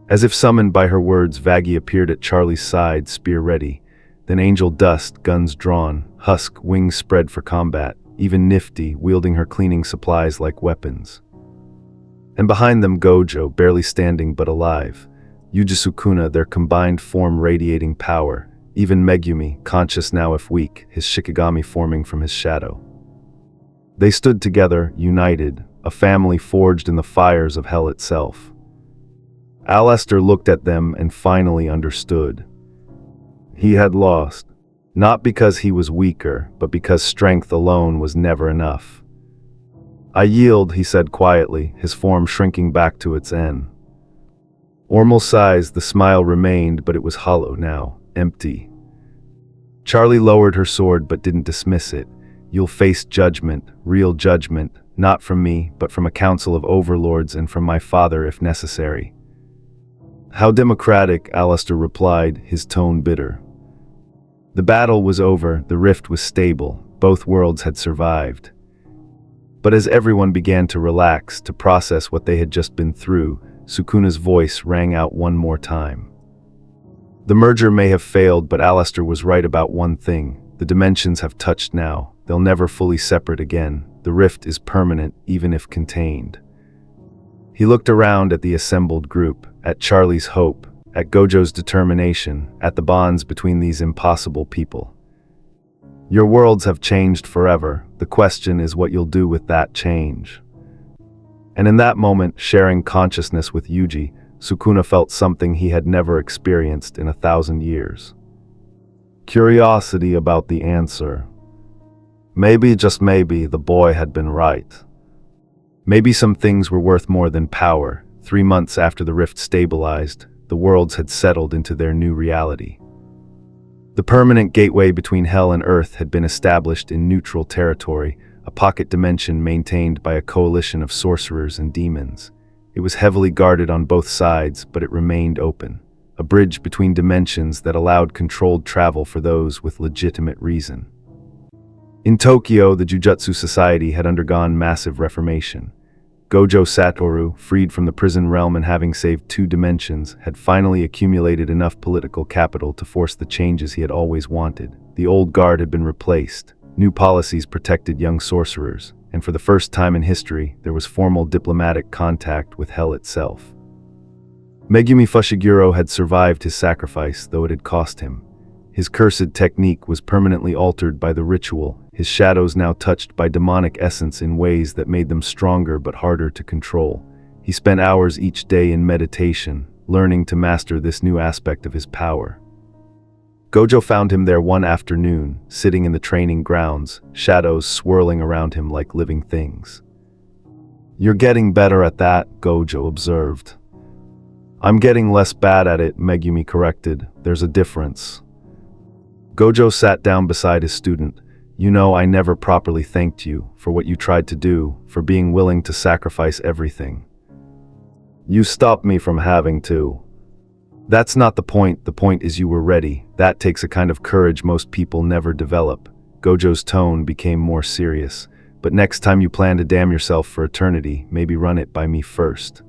As if summoned by her words, Vaggie appeared at Charlie's side, spear ready. Then Angel Dust, guns drawn, Husk, wings spread for combat, even Nifty, wielding her cleaning supplies like weapons. And behind them Gojo, barely standing but alive. Yuji Sukuna, their combined form radiating power. Even Megumi, conscious now if weak, his Shikigami forming from his shadow. They stood together, united, a family forged in the fires of hell itself. Alistair looked at them and finally understood. He had lost. Not because he was weaker, but because strength alone was never enough. I yield, he said quietly, his form shrinking back to its end. Ormal sighs, the smile remained, but it was hollow now, empty. Charlie lowered her sword but didn't dismiss it. You'll face judgment, real judgment, not from me, but from a council of overlords and from my father if necessary. How democratic, Alistair replied, his tone bitter. The battle was over, the rift was stable, both worlds had survived. But as everyone began to relax, to process what they had just been through, Sukuna's voice rang out one more time. The merger may have failed, but Alistair was right about one thing. The dimensions have touched now. They'll never fully separate again. The rift is permanent, even if contained. He looked around at the assembled group, at Charlie's hope, at Gojo's determination, at the bonds between these impossible people. Your worlds have changed forever. The question is what you'll do with that change. And in that moment, sharing consciousness with Yuji, Sukuna felt something he had never experienced in 1,000 years. Curiosity about the answer. Maybe, just maybe, the boy had been right. Maybe some things were worth more than power. 3 months after the rift stabilized, the worlds had settled into their new reality. The permanent gateway between hell and earth had been established in neutral territory, a pocket dimension maintained by a coalition of sorcerers and demons. It was heavily guarded on both sides, but it remained open, a bridge between dimensions that allowed controlled travel for those with legitimate reason. In Tokyo, the Jujutsu Society had undergone massive reformation. Gojo Satoru, freed from the prison realm and having saved 2 dimensions, had finally accumulated enough political capital to force the changes he had always wanted. The old guard had been replaced. New policies protected young sorcerers, and for the first time in history, there was formal diplomatic contact with hell itself. Megumi Fushiguro had survived his sacrifice, though it had cost him. His cursed technique was permanently altered by the ritual, his shadows now touched by demonic essence in ways that made them stronger but harder to control. He spent hours each day in meditation, learning to master this new aspect of his power. Gojo found him there one afternoon, sitting in the training grounds, shadows swirling around him like living things. "You're getting better at that," Gojo observed. "I'm getting less bad at it," Megumi corrected. "There's a difference." Gojo sat down beside his student. "You know, I never properly thanked you for what you tried to do, for being willing to sacrifice everything. You stopped me from having to." "That's not the point. The point is you were ready. That takes a kind of courage most people never develop." Gojo's tone became more serious. "But next time you plan to damn yourself for eternity, maybe run it by me first."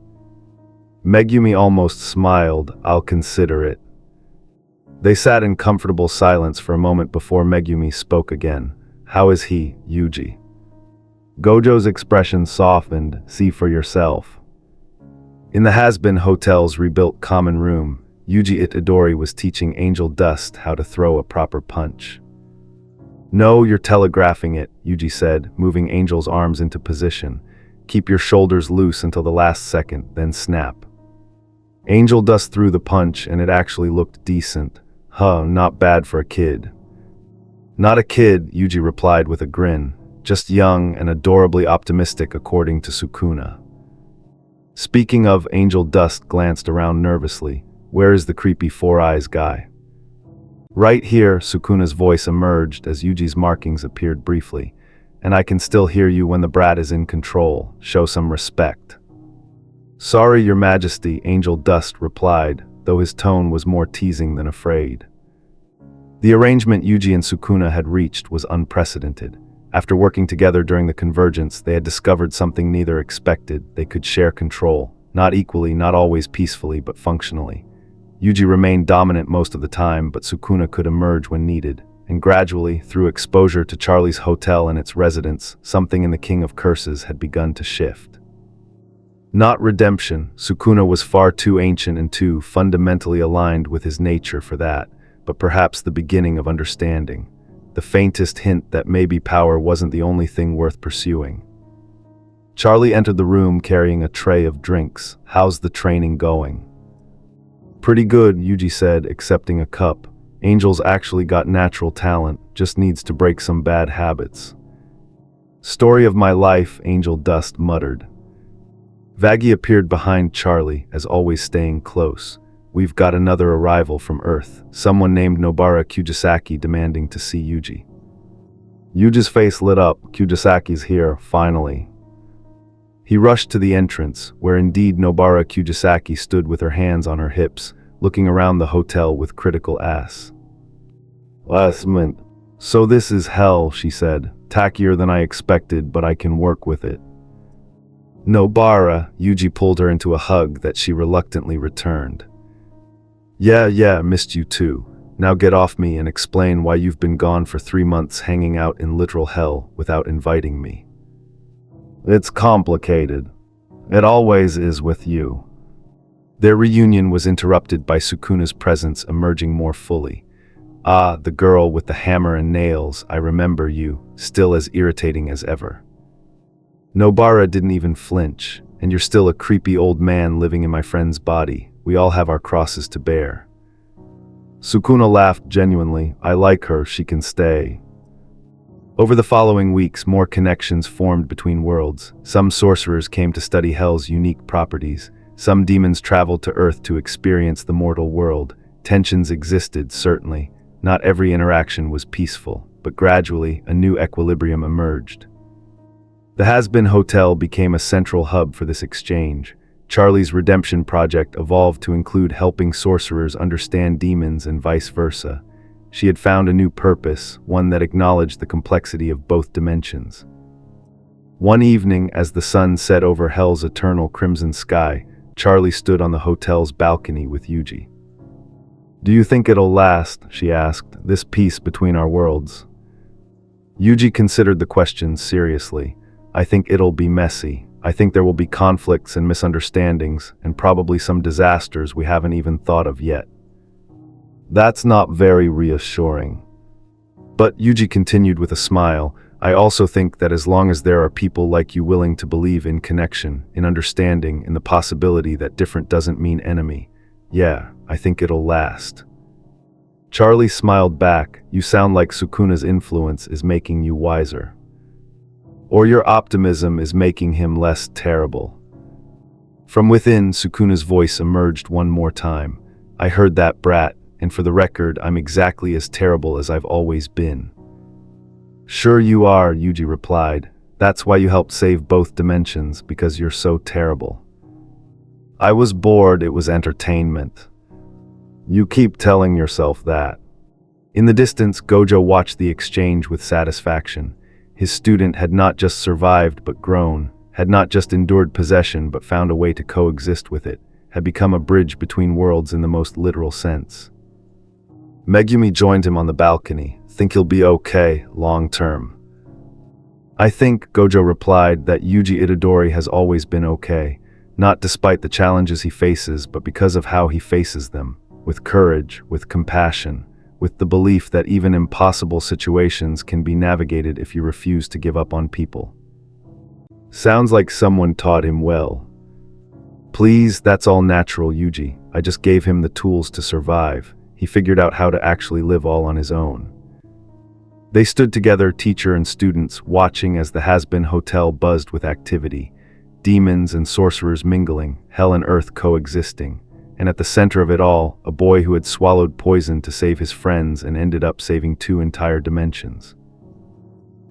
Megumi almost smiled. "I'll consider it." They sat in comfortable silence for a moment before Megumi spoke again. "How is he, Yuji?" Gojo's expression softened. "See for yourself." In the Hazbin Hotel's rebuilt common room, Yuji Itadori was teaching Angel Dust how to throw a proper punch. "No, you're telegraphing it," Yuji said, moving Angel's arms into position. "Keep your shoulders loose until the last second, then snap." Angel Dust threw the punch, and it actually looked decent. Not bad for a kid." "Not a kid," Yuji replied with a grin. "Just young and adorably optimistic according to Sukuna." Speaking of, Angel Dust glanced around nervously. "Where is the creepy Four Eyes guy?" "Right here," Sukuna's voice emerged as Yuji's markings appeared briefly. "And I can still hear you when the brat is in control. Show some respect." "Sorry, Your Majesty," Angel Dust replied, though his tone was more teasing than afraid. The arrangement Yuji and Sukuna had reached was unprecedented. After working together during the convergence, they had discovered something neither expected. They could share control, not equally, not always peacefully, but functionally. Yuji remained dominant most of the time, but Sukuna could emerge when needed. And gradually, through exposure to Charlie's hotel and its residents, something in the King of Curses had begun to shift. Not redemption. Sukuna was far too ancient and too fundamentally aligned with his nature for that, but perhaps the beginning of understanding. The faintest hint that maybe power wasn't the only thing worth pursuing. Charlie entered the room carrying a tray of drinks. "How's the training going?" "Pretty good," Yuji said, accepting a cup. Angel's actually got natural talent, just needs to break some bad habits. Story of my life, Angel Dust muttered. Vaggie appeared behind Charlie, as always staying close. We've got another arrival from Earth, someone named Nobara Kujisaki demanding to see Yuji. Yuji's face lit up. Kujisaki's here, finally. He rushed to the entrance, where indeed Nobara Kujisaki stood with her hands on her hips, looking around the hotel with critical ass. Last minute. So this is hell, she said. Tackier than I expected, but I can work with it. Nobara, Yuji pulled her into a hug that she reluctantly returned. Yeah, missed you too. Now get off me and explain why you've been gone for 3 months hanging out in literal hell without inviting me. It's complicated. It always is with you. Their reunion was interrupted by Sukuna's presence emerging more fully. Ah, the girl with the hammer and nails, I remember you, still as irritating as ever. Nobara didn't even flinch, and you're still a creepy old man living in my friend's body. We all have our crosses to bear. Sukuna laughed genuinely. I like her, she can stay. Over the following weeks, more connections formed between worlds. Some sorcerers came to study Hell's unique properties. Some demons traveled to Earth to experience the mortal world. Tensions existed, certainly. Not every interaction was peaceful, but gradually, a new equilibrium emerged. The Hazbin Hotel became a central hub for this exchange. Charlie's redemption project evolved to include helping sorcerers understand demons and vice versa. She had found a new purpose, one that acknowledged the complexity of both dimensions. One evening, as the sun set over Hell's eternal crimson sky, Charlie stood on the hotel's balcony with Yuji. Do you think it'll last, she asked, this peace between our worlds? Yuji considered the question seriously. I think it'll be messy. I think there will be conflicts and misunderstandings, and probably some disasters we haven't even thought of yet. That's not very reassuring. But Yuji continued with a smile, I also think that as long as there are people like you willing to believe in connection, in understanding, in the possibility that different doesn't mean enemy, yeah, I think it'll last. Charlie smiled back. You sound like Sukuna's influence is making you wiser. Or your optimism is making him less terrible. From within, Sukuna's voice emerged one more time. I heard that, brat, and for the record, I'm exactly as terrible as I've always been. Sure you are, Yuji replied. That's why you helped save both dimensions, because you're so terrible. I was bored, it was entertainment. You keep telling yourself that. In the distance, Gojo watched the exchange with satisfaction. His student had not just survived but grown, had not just endured possession but found a way to coexist with it, had become a bridge between worlds in the most literal sense. Megumi joined him on the balcony. Think he'll be okay, long term. I think, Gojo replied, that Yuji Itadori has always been okay, not despite the challenges he faces, but because of how he faces them, with courage, with compassion, with the belief that even impossible situations can be navigated if you refuse to give up on people. Sounds like someone taught him well. Please, that's all natural, Yuji. I just gave him the tools to survive. He figured out how to actually live all on his own. They stood together, teacher and students, watching as the Hazbin Hotel buzzed with activity. Demons and sorcerers mingling, hell and earth coexisting. And at the center of it all, a boy who had swallowed poison to save his friends and ended up saving 2 entire dimensions.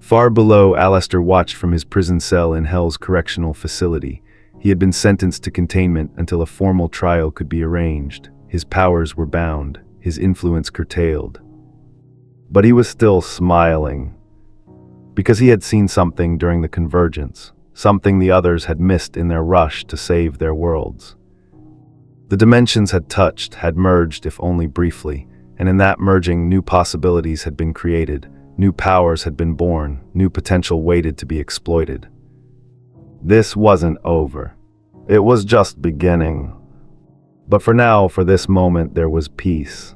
Far below, Alistair watched from his prison cell in Hell's correctional facility. He had been sentenced to containment until a formal trial could be arranged. His powers were bound, his influence curtailed. But he was still smiling, because he had seen something during the convergence, something the others had missed in their rush to save their worlds. The dimensions had touched, had merged if only briefly, and in that merging new possibilities had been created, new powers had been born, new potential waited to be exploited. This wasn't over. It was just beginning. But for now, for this moment, there was peace.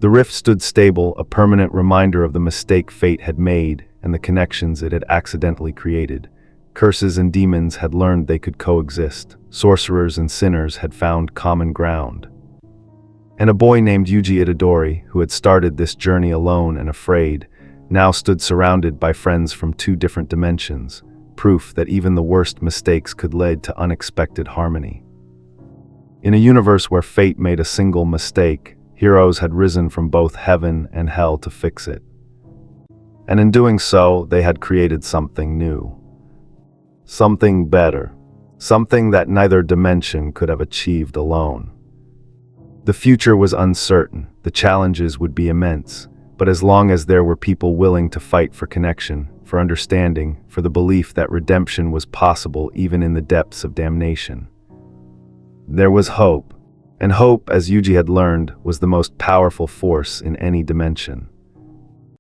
The rift stood stable, a permanent reminder of the mistake fate had made and the connections it had accidentally created. Curses and demons had learned they could coexist. Sorcerers and sinners had found common ground. And a boy named Yuji Itadori, who had started this journey alone and afraid, now stood surrounded by friends from two different dimensions, proof that even the worst mistakes could lead to unexpected harmony. In a universe where fate made a single mistake, heroes had risen from both heaven and hell to fix it. And in doing so, they had created something new. Something better. Something that neither dimension could have achieved alone. The future was uncertain, the challenges would be immense, but as long as there were people willing to fight for connection, for understanding, for the belief that redemption was possible even in the depths of damnation, there was hope. And hope, as Yuji had learned, was the most powerful force in any dimension.